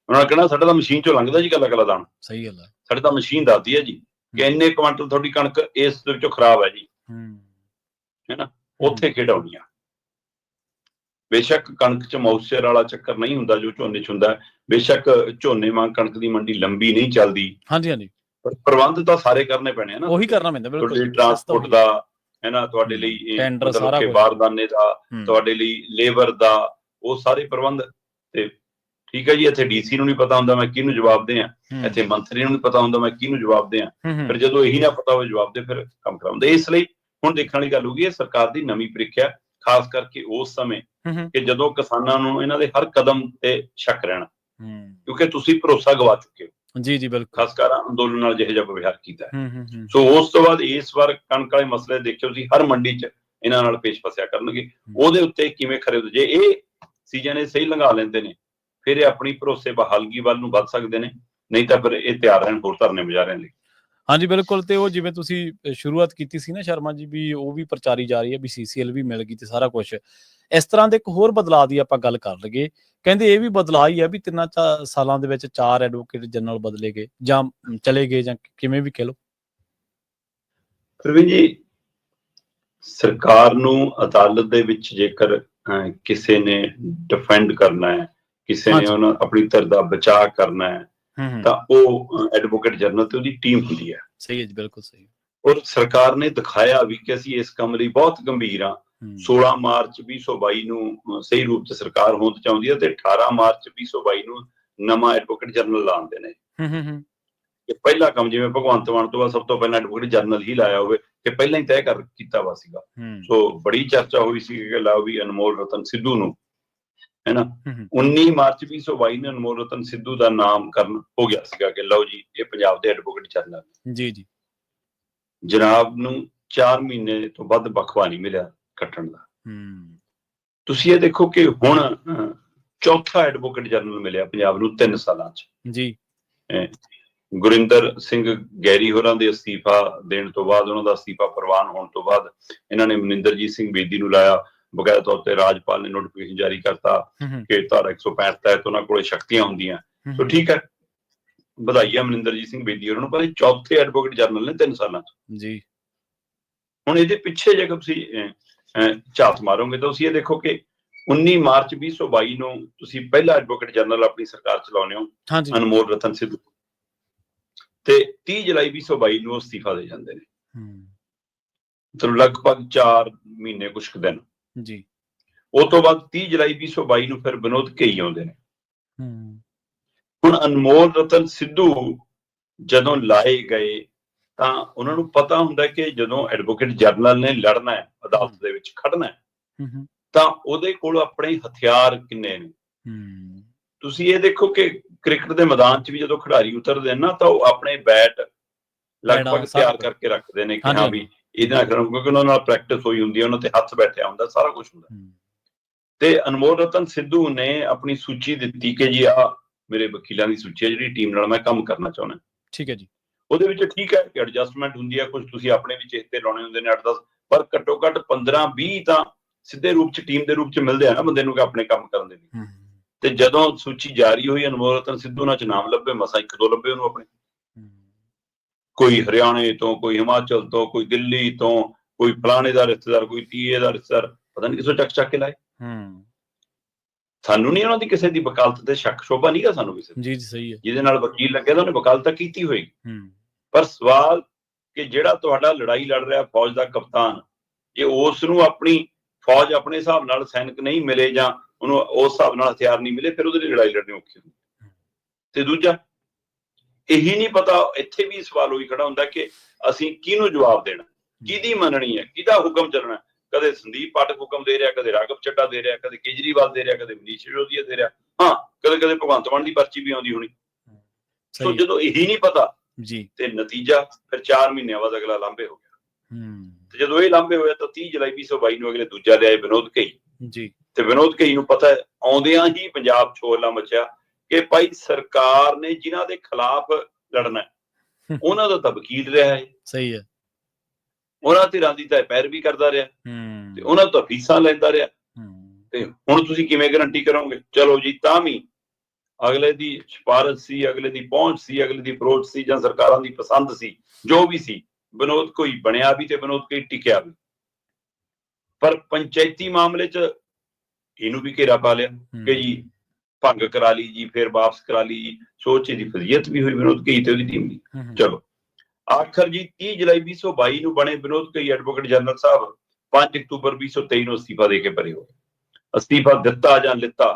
ਉਹਨਾਂ ਨੇ ਕਹਿਣਾ ਸਾਡਾ ਤਾਂ ਮਸ਼ੀਨ ਚੋਂ ਲੰਘਦਾ ਜੀ ਇਕੱਲਾ ਦਾਣਾ। ਸਹੀ ਗੱਲ ਹੈ। ਸਾਡੇ ਤਾਂ ਮਸ਼ੀਨ ਦੱਸਦੀ ਹੈ ਜੀ ਕਿ ਇੰਨੇ ਕੁਆਂਟਲ ਤੁਹਾਡੀ ਕਣਕ ਇਸ ਦੇ ਵਿੱਚੋਂ ਖਰਾਬ ਹੈ ਜੀ, ਹੈ ਨਾ। ਉੱਥੇ ਖੇਡ ਆਉਣੀ ਆ। ਬੇਸ਼ੱਕ ਕਣਕ 'ਚ ਮੌਇਸਚਰ ਵਾਲਾ ਚੱਕਰ ਨਹੀਂ ਹੁੰਦਾ ਜੋ ਝੋਨੇ 'ਚ ਹੁੰਦਾ, ਬੇਸ਼ੱਕ ਝੋਨੇ ਵਾਂਗ ਕਣਕ ਦੀ ਮੰਡੀ ਲੰਬੀ ਨਹੀਂ ਚੱਲਦੀ, ਪਰ ਪ੍ਰਬੰਧ ਤਾਂ ਸਾਰੇ ਕਰਨੇ ਪੈਣੇ ਆ ਨਾ, ਉਹੀ ਕਰਨਾ ਪੈਂਦਾ। ਬਿਲਕੁਲ, ਤੁਹਾਡੇ ਟਰਾਂਸਪੋਰਟ ਦਾ ਹੈ ਨਾ, ਤੁਹਾਡੇ ਲਈ ਮਤਲਬ ਕਿ ਬਾਰਦਾਨੇ ਦਾ, ਤੁਹਾਡੇ ਲਈ ਲੇਬਰ ਦਾ, ਉਹ ਸਾਰੇ ਪ੍ਰਬੰਧ। ਤੇ ਠੀਕ ਹੈ ਜੀ, ਇੱਥੇ ਡੀਸੀ ਨੂੰ ਨਹੀਂ ਪਤਾ ਹੁੰਦਾ ਮੈਂ ਕਿਹਨੂੰ ਜਵਾਬ ਦਿਆਂ, ਇੱਥੇ ਮੰਤਰੀ ਨੂੰ ਨਹੀਂ ਪਤਾ ਹੁੰਦਾ ਮੈਂ ਕਿਹਨੂੰ ਜਵਾਬ ਦਿਆਂ। ਫਿਰ ਜਦੋਂ ਇਹੀ ਨਾ ਪਤਾ ਹੋਵੇ ਜਵਾਬ ਦੇ, ਫਿਰ ਕੰਮ ਕਰਾਉਂਦੇ। ਇਸ ਲਈ ਹੁਣ ਦੇਖਣ ਵਾਲੀ ਗੱਲ ਹੋਊਗੀ, ਇਹ ਸਰਕਾਰ ਦੀ ਨਵੀਂ ਪ੍ਰੀਖਿਆ, ਖਾਸ ਕਰਕੇ ਉਸ ਸਮੇਂ ਕਿ ਜਦੋਂ ਕਿਸਾਨਾਂ ਨੂੰ ਇਹਨਾਂ ਦੇ ਹਰ ਕਦਮ ਤੇ ਸ਼ੱਕ ਰਹਿਣਾ, ਕਿਉਂਕਿ ਤੁਸੀਂ ਭਰੋਸਾ ਗਵਾ ਚੁੱਕੇ ਹੋ। ਜੀ ਬਿਲਕੁਲ। ਖਾਸ ਕਰ ਅੰਦੋਲਨ ਨਾਲ ਜਿਹੋ ਜਿਹਾ ਵਿਵਹਾਰ ਕੀਤਾ ਹੈ। ਸੋ ਉਸ ਤੋਂ ਬਾਅਦ ਇਸ ਵਾਰ ਕਣਕ ਵਾਲੇ ਮਸਲੇ ਦੇਖਿਓ ਤੁਸੀਂ, ਹਰ ਮੰਡੀ 'ਚ ਇਹਨਾਂ ਨਾਲ ਪੇਸ਼ ਫਸਿਆ ਕਰਨਗੇ। ਉਹਦੇ ਉੱਤੇ ਕਿਵੇਂ ਖਰੇ ਹੋ, ਜੇ ਇਹ ਸੀਜ਼ਨ ਇਹ ਸਹੀ ਲੰਘਾ ਲੈਂਦੇ ਨੇ, ਫਿਰ ਇਹ ਆਪਣੀ ਭਰੋਸੇ ਬਹਾਲਗੀ ਵੱਲ ਨੂੰ ਵੱਧ ਸਕਦੇ ਨੇ, ਨਹੀਂ ਤਾਂ ਫਿਰ ਇਹ ਤਿਆਰ ਰਹਿਣ ਹੋਰ ਧਰਨੇ ਮੁਜ਼ਾਹਰਿਆਂ ਲਈ। ਹਾਂਜੀ, ਬਿਲਕੁਲ। ਤੇ ਉਹ ਜਿਵੇਂ ਤੁਸੀਂ ਸ਼ੁਰੂਆਤ ਕੀਤੀ ਸੀ ਨਾ ਸ਼ਰਮਾ ਜੀ, ਵੀ ਉਹ ਵੀ ਪ੍ਰਚਾਰੀ ਜਾ ਰਹੀ ਹੈ ਵੀ CCL ਵੀ ਮਿਲ ਗਈ ਤੇ ਸਾਰਾ ਕੁਛ। ਇਸ ਤਰ੍ਹਾਂ ਦੇ ਇੱਕ ਹੋਰ ਬਦਲਾਅ ਦੀ ਆਪਾਂ ਗੱਲ ਕਰ ਲਈਏ, ਕਹਿੰਦੇ ਇਹ ਵੀ ਬਦਲਾਅ ਹੀ ਹੈ ਵੀ 3 ਸਾਲਾਂ ਦੇ ਵਿੱਚ 4 ਐਡਵੋਕੇਟ ਜਨਰਲ ਬਦਲੇ ਗਏ ਜਾਂ ਚਲੇ ਗਏ, ਜਾਂ ਕਿਵੇਂ ਵੀ ਕਹਿ ਲਓ। ਪ੍ਰਵੀਨ ਜੀ, ਸਰਕਾਰ ਨੂੰ ਅਦਾਲਤ ਦੇ ਵਿੱਚ ਜੇਕਰ ਕਿਸੇ ਨੇ ਡਿਫੈਂਡ ਕਰਨਾ ਹੈ, ਕਿਸੇ ਨੇ ਉਹਨਾਂ ਆਪਣੀ ਧਿਰ ਦਾ ਬਚਾਅ ਕਰਨਾ ਹੈ, ਤਾਂ ਉਹ ਐਡਵੋਕੇਟ ਜਨਰਲ ਤੇ ਉਹਦੀ ਟੀਮ ਹੁੰਦੀ ਹੈ। ਸਹੀ ਹੈ ਜੀ, ਬਿਲਕੁਲ ਸਹੀ। ਔਰ ਸਰਕਾਰ ਨੇ ਦਿਖਾਇਆ ਵੀ ਕਿ ਅਸੀਂ ਇਸ ਕੰਮ ਲਈ ਬਹੁਤ ਗੰਭੀਰ ਹਾਂ। 16 ਮਾਰਚ 2022 ਨੂੰ ਸਹੀ ਰੂਪ 'ਚ ਸਰਕਾਰ ਹੋਂਦ 'ਚ ਆਉਂਦੀ ਹੈ ਤੇ 18 ਮਾਰਚ 2022 ਨੂੰ ਨਵਾਂ ਐਡਵੋਕੇਟ ਜਨਰਲ ਲਾਉਂਦੇ ਨੇ। ਇਹ ਪਹਿਲਾ ਕੰਮ, ਜਿਵੇਂ ਭਗਵੰਤ ਮਾਨ ਤੋਂ ਬਾਅਦ ਸਭ ਤੋਂ ਪਹਿਲਾਂ ਐਡਵੋਕੇਟ ਜਨਰਲ ਹੀ ਲਾਇਆ ਹੋਵੇ, ਕਿ ਪਹਿਲਾਂ ਹੀ ਤੈਅ ਕੀਤਾ ਵਾ ਸੀਗਾ। ਸੋ ਬੜੀ ਚਰਚਾ ਹੋਈ ਸੀ ਕਿ ਲਾਓ ਵੀ ਅਨਮੋਲ ਰਤਨ ਸਿੱਧੂ ਨੂੰ, ਹੈ ਨਾ। 19 ਮਾਰਚ 2022 ਨੂੰ ਅਨਮੋਲ ਰਤਨ ਸਿੱਧੂ ਦਾ ਨਾਮਕਰਨ ਹੋ ਗਿਆ ਸੀਗਾ ਕਿ ਲਓ ਜੀ ਇਹ ਪੰਜਾਬ ਦੇ ਐਡਵੋਕੇਟ ਜਨਰਲ। ਜੀ। ਜਨਾਬ ਨੂੰ 4 ਮਹੀਨੇ ਤੋਂ ਵੱਧ ਵਕਫਾ ਨਹੀਂ ਮਿਲਿਆ ਕੱਟਣ ਦਾ। ਤੁਸੀਂ ਇਹ ਦੇਖੋ ਕਿ ਹੁਣ 4ਥਾ ਐਡਵੋਕੇਟ ਜਨਰਲ ਮਿਲਿਆ ਪੰਜਾਬ ਨੂੰ 3 ਸਾਲਾਂ 'ਚ। ਜੀ। ਗੁਰਿੰਦਰ ਸਿੰਘ ਗੈਰੀ ਹੋਰਾਂ ਦੇ ਅਸਤੀਫਾ ਦੇਣ ਤੋਂ ਬਾਅਦ, ਉਹਨਾਂ ਦਾ ਅਸਤੀਫਾ ਪ੍ਰਵਾਨ ਹੋਣ ਤੋਂ ਬਾਅਦ, ਇਹਨਾਂ ਨੇ ਮਨਿੰਦਰਜੀਤ ਸਿੰਘ ਬੇਦੀ ਨੂੰ ਲਾਇਆ। ਬਕਾਇਦਾ ਤੌਰ ਤੇ ਰਾਜਪਾਲ ਨੇ ਨੋਟੀਫਿਕੇਸ਼ਨ ਜਾਰੀ ਕਰਤਾ ਕਿ ਧਾਰਾ 165 ਤਹਿਤ ਉਹਨਾਂ ਕੋਲੇ ਸ਼ਕਤੀਆਂ ਹੁੰਦੀਆਂ। ਸੋ ਠੀਕ ਹੈ, ਵਧਾਈ ਆ ਮਨਿੰਦਰਜੀਤ ਸਿੰਘ ਬੇਦੀ ਹੋਰਾਂ ਨੂੰ, ਪਰ ਇਹ 4ਥੇ ਐਡਵੋਕੇਟ ਜਨਰਲ ਨੇ 3 ਸਾਲਾਂ 'ਚ। ਜੀ। ਹੁਣ ਇਹਦੇ ਪਿੱਛੇ ਜੇ ਤੁਸੀਂ ਝਾਤ ਮਾਰੋਗੇ ਤਾਂ ਤੁਸੀਂ ਇਹ ਦੇਖੋ ਕਿ 19 ਮਾਰਚ 2022 ਨੂੰ ਤੁਸੀਂ ਪਹਿਲਾ ਐਡਵੋਕੇਟ ਜਨਰਲ ਆਪਣੀ ਸਰਕਾਰ ਚਲਾਉਂਦੇ ਹੋ, ਅਨਮੋਲ ਰਤਨ ਸਿੱਧੂ, ਤੇ 30 ਜੁਲਾਈ 2022 ਨੂੰ ਅਸਤੀਫਾ ਦੇ ਜਾਂਦੇ ਨੇ। ਮਤਲਬ ਲਗਭਗ 4 ਮਹੀਨੇ ਕੁਛ ਕੁ ਦਿਨ ਜੀ। ਉਹ ਤੋਂ ਬਾਅਦ 30 ਜੁਲਾਈ 2022 ਨੂੰ ਫਿਰ ਵਿਨੋਦ ਘਈ ਆਉਂਦੇ ਨੇ। ਹੁਣ ਅਨਮੋਲ ਰਤਨ ਸਿੱਧੂ ਜਦੋਂ ਲਾਏ ਗਏ ਤਾਂ ਉਹਨਾਂ ਨੂੰ ਪਤਾ ਹੁੰਦਾ ਕਿ ਜਦੋਂ ਐਡਵੋਕੇਟ ਜਨਰਲ ਨੇ ਲੜਨਾ ਹੈ, ਅਦਾਲਤ ਦੇ ਵਿੱਚ ਖੜਨਾ ਹੈ, ਤਾਂ ਉਹਦੇ ਕੋਲ ਆਪਣੇ ਹਥਿਆਰ ਕਿੰਨੇ ਨੇ। ਤੁਸੀਂ ਇਹ ਦੇਖੋ ਕਿ ਕ੍ਰਿਕਟ ਦੇ ਮੈਦਾਨ 'ਚ ਵੀ ਜਦੋਂ ਖਿਡਾਰੀ ਉਤਰਦੇ ਨੇ ਨਾ ਤਾਂ ਉਹ ਆਪਣੇ ਬੈਟ ਲਗਭਗ ਤਿਆਰ ਕਰਕੇ ਰੱਖਦੇ ਨੇ ਕਿ ਹਾਂ ਵੀ ਇਹਦੇ ਨਾਲ ਕਰਾਂ, ਕਿਉਂਕਿ ਉਹਨਾਂ ਨਾਲ ਪ੍ਰੈਕਟਿਸ ਹੋਈ ਹੁੰਦੀ ਹੈ, ਉਹਨਾਂ ਤੇ ਹੱਥ ਬੈਠਿਆ ਹੁੰਦਾ, ਸਾਰਾ ਕੁਝ ਹੁੰਦਾ। ਤੇ ਅਨਮੋਲ ਰਤਨ ਸਿੱਧੂ ਨੇ ਆਪਣੀ ਸੂਚੀ ਦਿੱਤੀ ਕਿ ਜੀ ਆ ਮੇਰੇ ਵਕੀਲਾਂ ਦੀ ਸੂਚੀ ਹੈ ਜਿਹੜੀ ਟੀਮ ਨਾਲ ਮੈਂ ਕੰਮ ਕਰਨਾ ਚਾਹੁੰਦਾ। ਠੀਕ ਹੈ ਜੀ। ਉਹਦੇ ਵਿੱਚ ਠੀਕ ਹੈ ਕਿ ਐਡਜਸਟਮੈਂਟ ਹੁੰਦੀ ਹੈ, ਕੁਝ ਤੁਸੀਂ ਆਪਣੇ ਵੀ ਚਿਹਤੇ ਲਾਉਣੇ ਹੁੰਦੇ ਨੇ 8-10, ਪਰ ਘੱਟੋ ਘੱਟ 15-20 ਤਾਂ ਸਿੱਧੇ ਰੂਪ 'ਚ ਟੀਮ ਦੇ ਰੂਪ 'ਚ ਮਿਲਦੇ ਆ ਨਾ ਬੰਦੇ ਨੂੰ ਕਿ ਆਪਣੇ ਕੰਮ ਕਰਨ ਦੇ ਲਈ। ਤੇ ਜਦੋਂ ਸੂਚੀ ਜਾਰੀ ਹੋਈ ਅਨਮੋਲ ਰਤਨ ਸਿੱਧੂ ਨਾਲ 'ਚ ਨਾਮ ਲੱਭੇ, ਮਸਾਂ 1-2 ਲੱਭੇ ਉਹਨੂੰ ਆਪਣੇ। ਕੋਈ ਹਰਿਆਣੇ ਤੋਂ, ਕੋਈ ਹਿਮਾਚਲ ਤੋਂ, ਕੋਈ ਦਿੱਲੀ ਤੋਂ, ਕੋਈ ਫਲਾਣੇ ਦਾ ਰਿਸ਼ਤੇਦਾਰ, ਕੋਈ ਟੀਏ ਦਾ ਰਿਸ਼ਤੇਦਾਰ, ਪਤਾ ਨਹੀਂ ਕਿਸੋਂ ਚੱਕ ਕੇ ਲਾਏ। ਸਾਨੂੰ ਨਹੀਂ ਉਹਨਾਂ ਦੀ ਕਿਸੇ ਦੀ ਵਕਾਲਤ ਤੇ ਸ਼ੱਕ ਸ਼ੋਭਾ ਨਹੀਂਗਾ ਸਾਨੂੰ ਕਿਸੇ ਦੀ। ਜੀ ਸਹੀ ਹੈ। ਜਿਹਦੇ ਨਾਲ ਵਕੀਲ ਲੱਗੇ ਤਾਂ ਉਹਨੇ ਵਕਾਲਤ ਕੀਤੀ ਹੋਏਗੀ, ਪਰ ਸਵਾਲ ਕਿ ਜਿਹੜਾ ਤੁਹਾਡਾ ਲੜਾਈ ਲੜ ਰਿਹਾ ਫੌਜ ਦਾ ਕਪਤਾਨ, ਜੇ ਉਸ ਨੂੰ ਆਪਣੀ ਫੌਜ ਆਪਣੇ ਹਿਸਾਬ ਨਾਲ ਸੈਨਿਕ ਨਹੀਂ ਮਿਲੇ ਜਾਂ ਉਹਨੂੰ ਉਸ ਹਿਸਾਬ ਨਾਲ ਹਥਿਆਰ ਨਹੀਂ ਮਿਲੇ, ਫਿਰ ਉਹਦੇ ਲਈ ਲੜਾਈ ਲੜਨੀ ਔਖੀ ਹੁੰਦੀ। ਤੇ ਦੂਜਾ ਇਹੀ ਨਹੀਂ ਪਤਾ, ਇੱਥੇ ਵੀ ਸਵਾਲ ਉਹੀ ਖੜਾ ਹੁੰਦਾ ਕਿ ਅਸੀਂ ਕਿਹਨੂੰ ਜਵਾਬ ਦੇਣਾ, ਕਿਹਦੀ ਮੰਨਣੀ ਹੈ, ਕਿਹਦਾ ਹੁਕਮ ਚੱਲਣਾ। ਕਦੇ ਸੰਦੀਪ ਪਾਠਕ ਹੁਕਮ ਦੇ ਰਿਹਾ, ਕਦੇ ਰਾਘਵ ਚੱਡਾ ਦੇ ਰਿਹਾ, ਕਦੇ ਕੇਜਰੀਵਾਲ ਦੇ ਰਿਹਾ, ਕਦੇ ਮਨੀਸ਼ ਸਿਸੋਦੀਆ ਦੇ ਰਿਹਾ, ਹਾਂ ਕਦੇ ਕਦੇ ਭਗਵੰਤ ਮਾਨ ਦੀ ਪਰਚੀ ਵੀ ਆਉਂਦੀ ਹੋਣੀ। ਸੋ ਜਦੋਂ ਇਹੀ ਨਹੀਂ ਪਤਾ ਜੀ ਤੇ ਨਤੀਜਾ ਫਿਰ 4 ਮਹੀਨਿਆਂ ਬਾਅਦ ਅਗਲਾ ਲਾਂਭੇ ਹੋ ਗਿਆ। ਤੇ ਜਦੋਂ ਇਹ ਲਾਂਭੇ ਹੋਇਆ ਤਾਂ 30 ਜੁਲਾਈ 2022 ਨੂੰ ਅਗਲੇ ਦੂਜਾ ਲਿਆਏ ਵਿਨੋਦ ਘਈ ਜੀ। ਤੇ ਵਿਨੋਦ ਘਈ ਨੂੰ ਪਤਾ ਆਉਂਦਿਆਂ ਹੀ ਪੰਜਾਬ 'ਚ ਹੋਲਾ ਮਚਿਆ ਕਿ ਭਾਈ ਸਰਕਾਰ ਨੇ ਜਿਨ੍ਹਾਂ ਦੇ ਖਿਲਾਫ ਲੜਨਾ ਉਹਨਾਂ ਦਾ ਤਾਂ ਵਕੀਲ ਰਿਹਾ ਹੈ। ਸਹੀ ਹੈ। ਉਹਨਾਂ ਧਿਰਾਂ ਦੀ ਤਾਂ ਪੈਰਵੀ ਕਰਦਾ ਰਿਹਾ ਤੇ ਉਹਨਾਂ ਤੋਂ ਫੀਸਾਂ ਲੈਂਦਾ ਰਿਹਾ। ਤੇ ਹੁਣ ਤੁਸੀਂ ਕਿਵੇਂ ਗਰੰਟੀ ਕਰੋਗੇ? ਚਲੋ ਜੀ, ਤਾਂ ਵੀ ਅਗਲੇ ਦੀ ਸਿਫਾਰਿਸ਼ ਸੀ, ਅਗਲੇ ਦੀ ਪਹੁੰਚ ਸੀ, ਅਗਲੇ ਦੀ ਅਪਰੋਚ ਸੀ ਜਾਂ ਸਰਕਾਰਾਂ ਦੀ ਪਸੰਦ ਸੀ, ਜੋ ਵੀ ਸੀ, ਵਿਨੋਦ ਘਈ ਬਣਿਆ ਵੀ ਤੇ ਵਿਨੋਦ ਘਈ ਟਿਕਿਆ ਵੀ। ਪਰ ਪੰਚਾਇਤੀ ਮਾਮਲੇ 'ਚ ਇਹਨੂੰ ਵੀ ਘੇਰਾ ਪਾ ਲਿਆ ਕਿ ਜੀ ਭੰਗ ਕਰਾ ਲਈ ਜੀ, ਫਿਰ ਵਾਪਸ ਕਰਾ ਲਈ ਜੀ। ਸੋਚ ਇਹਦੀ ਫਜ਼ੀਅਤ ਵੀ ਹੋਈ ਵਿਨੋਦ ਘਈ ਤੇ ਉਹਦੀ ਟੀਮ ਦੀ। ਚਲੋ ਆਖਰ ਜੀ 30 ਜੁਲਾਈ 2022 ਨੂੰ ਬਣੇ ਵਿਨੋਦ ਘਈ ਐਡਵੋਕੇਟ ਜਨਰਲ ਸਾਹਿਬ 5 ਅਕਤੂਬਰ 2023 ਨੂੰ ਅਸਤੀਫਾ ਦੇ ਕੇ ਪਰੇ ਹੋ। ਅਸਤੀਫਾ ਦਿੱਤਾ ਜਾਂ ਲਿੱਤਾ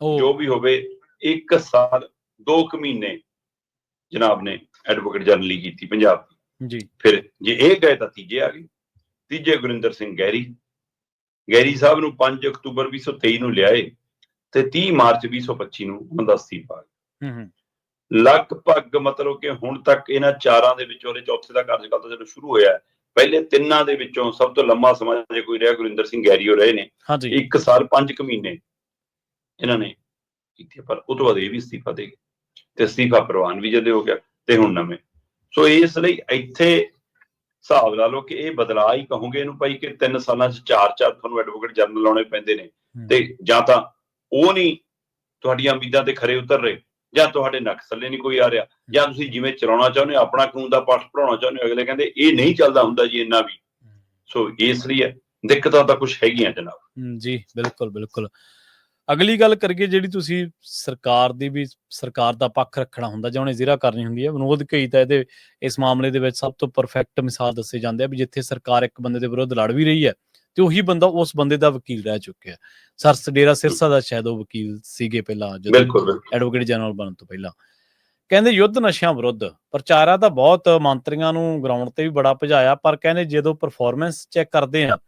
ਜੋ ਵੀ ਹੋਵੇ, 1 ਸਾਲ 2 ਮਹੀਨੇ ਜਨਾਬ ਨੇ ਐਡਵੋਕੇਟ ਜਨਰਲੀ ਕੀਤੀ ਪੰਜਾਬ ਦੀ ਜੀ। ਫਿਰ ਜੇ ਇਹ ਗਏ ਤਾਂ ਤੀਜੇ ਆ ਗਏ। ਤੀਜੇ ਗੁਰਿੰਦਰ ਸਿੰਘ ਗੈਰੀ ਸਾਹਿਬ ਨੂੰ 5 ਅਕਤੂਬਰ 2023 ਨੂੰ ਲਿਆਏ ਤੇ 30 ਮਾਰਚ 2025 ਨੂੰ ਉਹਨਾਂ ਦਾ ਅਸਤੀਫਾ ਆ ਗਿਆ। ਲਗਭਗ ਮਤਲਬ ਕਿ ਹੁਣ ਤੱਕ ਇਹਨਾਂ 4 ਦੇ ਵਿੱਚੋਂ ਚੌਥੇ ਦਾ ਕਾਰਜਕਾਲ ਤਾਂ ਜਦੋਂ ਸ਼ੁਰੂ ਹੋਇਆ, ਪਹਿਲੇ 3 ਦੇ ਵਿੱਚੋਂ ਸਭ ਤੋਂ ਲੰਮਾ ਸਮਾਂ ਜੇ ਕੋਈ ਰਿਹਾ ਗੁਰਿੰਦਰ ਸਿੰਘ ਗੈਰੀਓ ਰਹੇ ਨੇ। 1 ਸਾਲ 5 ਮਹੀਨੇ ਇਹਨਾਂ ਨੇ ਕੀਤੀ, ਪਰ ਉਹ ਤੋਂ ਬਾਅਦ ਇਹ ਵੀ ਅਸਤੀਫਾ ਦੇ ਗਏ ਤੇ ਅਸਤੀਫਾ ਪ੍ਰਵਾਨ ਵੀ ਜਦੇ ਹੋ ਗਿਆ ਤੇ ਹੁਣ ਨਵੇਂ। ਸੋ ਇਸ ਲਈ ਇੱਥੇ ਹਿਸਾਬ ਲਾ ਲਓ ਕਿ ਇਹ ਬਦਲਾਅ ਹੀ ਕਹੋਗੇ ਇਹਨੂੰ ਭਾਈ ਕਿ 3 ਸਾਲਾਂ 'ਚ 4 ਤੁਹਾਨੂੰ ਐਡਵੋਕੇਟ ਜਨਰਲ ਲਾਉਣੇ ਪੈਂਦੇ ਨੇ ਤੇ ਜਾਂ ਤਾਂ ਉਹ ਨਹੀਂ ਤੁਹਾਡੀਆਂ ਉਮੀਦਾਂ ਤੇ ਖਰੇ ਉਤਰ ਰਹੇ, ਜਾਂ ਤੁਹਾਡੇ ਨੱਕ ਥੱਲੇ ਨਹੀਂ ਕੋਈ ਆ ਰਿਹਾ, ਜਾਂ ਤੁਸੀਂ ਜਿਵੇਂ ਚਲਾਉਣਾ ਚਾਹੁੰਦੇ ਹੋ ਆਪਣਾ ਕਾਨੂੰਨ ਦਾ ਪਾਠ ਪੜਾਉਣਾ ਚਾਹੁੰਦੇ ਹੋ, ਅਗਲੇ ਕਹਿੰਦੇ ਇਹ ਨਹੀਂ ਚੱਲਦਾ ਹੁੰਦਾ ਜੀ ਇੰਨਾ ਵੀ। ਸੋ ਇਸ ਲਈ ਦਿੱਕਤਾਂ ਤਾਂ ਕੁਛ ਹੈਗੀਆਂ ਜਨਾਬ ਜੀ। ਬਿਲਕੁਲ ਬਿਲਕੁਲ। ਅਗਲੀ ਗੱਲ ਕਰੀਏ ਜਿਹੜੀ ਤੁਸੀਂ ਸਰਕਾਰ ਦੀ ਵੀ, ਸਰਕਾਰ ਦਾ ਪੱਖ ਰੱਖਣਾ ਹੁੰਦਾ ਜਾਂ ਉਹਨੇ ਜ਼ਿਰਾ ਕਰਨੀ ਹੁੰਦੀ ਹੈ। ਵਿਨੋਦ ਘਈ ਤਾਂ ਇਹਦੇ ਇਸ ਮਾਮਲੇ ਦੇ ਵਿੱਚ ਸਭ ਤੋਂ ਪਰਫੈਕਟ ਮਿਸਾਲ ਦੱਸੇ ਜਾਂਦੇ ਆ ਵੀ ਜਿੱਥੇ ਸਰਕਾਰ ਇੱਕ ਬੰਦੇ ਦੇ ਵਿਰੁੱਧ ਲੜ ਵੀ ਰਹੀ ਹੈ ਤੇ ਉਹੀ ਬੰਦਾ ਉਸ ਬੰਦੇ ਦਾ ਵਕੀਲ ਰਹਿ ਚੁੱਕਿਆ। ਡੇਰਾ ਸਿਰਸਾ ਦਾ ਸ਼ਾਇਦ ਉਹ ਵਕੀਲ ਸੀਗੇ ਪਹਿਲਾਂ ਜਦੋਂ ਐਡਵੋਕੇਟ ਜਨਰਲ ਬਣਨ ਤੋਂ ਪਹਿਲਾਂ। ਕਹਿੰਦੇ ਯੁੱਧ ਨਸ਼ਿਆਂ ਵਿਰੁੱਧ ਪ੍ਰਚਾਰਾ ਤਾਂ ਬਹੁਤ ਮੰਤਰੀਆਂ ਨੂੰ ਗਰਾਊਂਡ ਤੇ ਵੀ ਬੜਾ ਭਜਾਇਆ, ਪਰ ਕਹਿੰਦੇ ਜਦੋਂ ਪਰਫਾਰਮੈਂਸ ਚੈੱਕ ਕਰਦੇ ਆ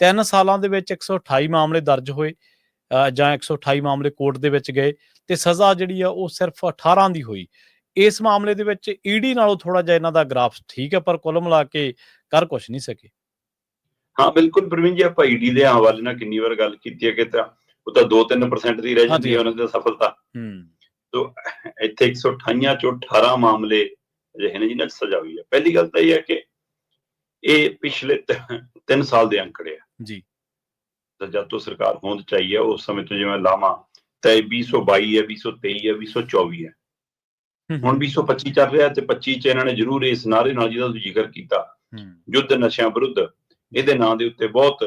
3 ਸਾਲਾਂ ਦੇ ਵਿੱਚ 128 ਮਾਮਲੇ ਦਰਜ ਹੋਏ ਜਾਂ 128 ਮਾਮਲੇ ਕੋਰਟ ਦੇ ਵਿੱਚ ਗਏ ਤੇ ਸਜ਼ਾ ਜਿਹੜੀ ਆ ਉਹ ਸਿਰਫ 18 ਦੀ ਹੋਈ। ਇਸ ਮਾਮਲੇ ਦੇ ਵਿੱਚ ਈਡੀ ਨਾਲੋਂ ਥੋੜਾ ਜਿਹਾ ਇਹਨਾਂ ਦਾ ਗ੍ਰਾਫ ਠੀਕ ਹੈ, ਪਰ ਕੁੱਲ ਮਿਲਾ ਕੇ ਕਰ ਕੁਛ ਨਹੀਂ ਸਕੇ। ਹਾਂ ਬਿਲਕੁਲ ਪ੍ਰਵੀਨ ਜੀ, ਆਪਾਂ ਈਡੀ ਦੇ ਹਵਾਲੇ ਨਾਲ ਕਿੰਨੀ ਵਾਰ ਗੱਲ ਕੀਤੀ ਹੈ ਕਿ ਉਹ ਤਾਂ 2-3% ਦੀ ਰਹਿ ਜਾਂਦੀ ਹੈ ਉਹਨਾਂ ਦੀ ਸਫਲਤਾ। ਤੋ ਇੱਥੇ 128 ਚੋਂ 18 ਮਾਮਲੇ ਅਜਿਹੇ ਨੇ ਜਿਹਨਾਂ 'ਚ ਸਜ਼ਾ ਹੋਈ ਹੈ। ਪਹਿਲੀ ਗੱਲ ਤਾਂ ਇਹ ਹੈ ਕਿ ਇਹ ਪਿਛਲੇ 3 ਸਾਲ ਦੇ ਅੰਕੜੇ ਆ ਜੀ। ਜਦ ਤੋਂ ਸਰਕਾਰ ਹੋਂਦ 'ਚ ਆਈ ਹੈ ਉਸ ਸਮੇਂ ਤੋਂ ਜਿਵੇਂ ਲਾਵਾਂ ਤਾਂ 2022 ਹੈ, 2023 ਹੈ, 2024 ਹੈ, ਹੁਣ 2025 ਚੱਲ ਰਿਹਾ ਤੇ 25 'ਚ ਇਹਨਾਂ ਨੇ ਜ਼ਰੂਰ ਇਸ ਨਾਅਰੇ ਨਾਲ ਜਿਹਦਾ ਤੁਸੀਂ ਜ਼ਿਕਰ ਕੀਤਾ ਯੁੱਧ ਨਸ਼ਿਆਂ ਵਿਰੁੱਧ ਇਹਦੇ ਨਾਂ ਦੇ ਉੱਤੇ ਬਹੁਤ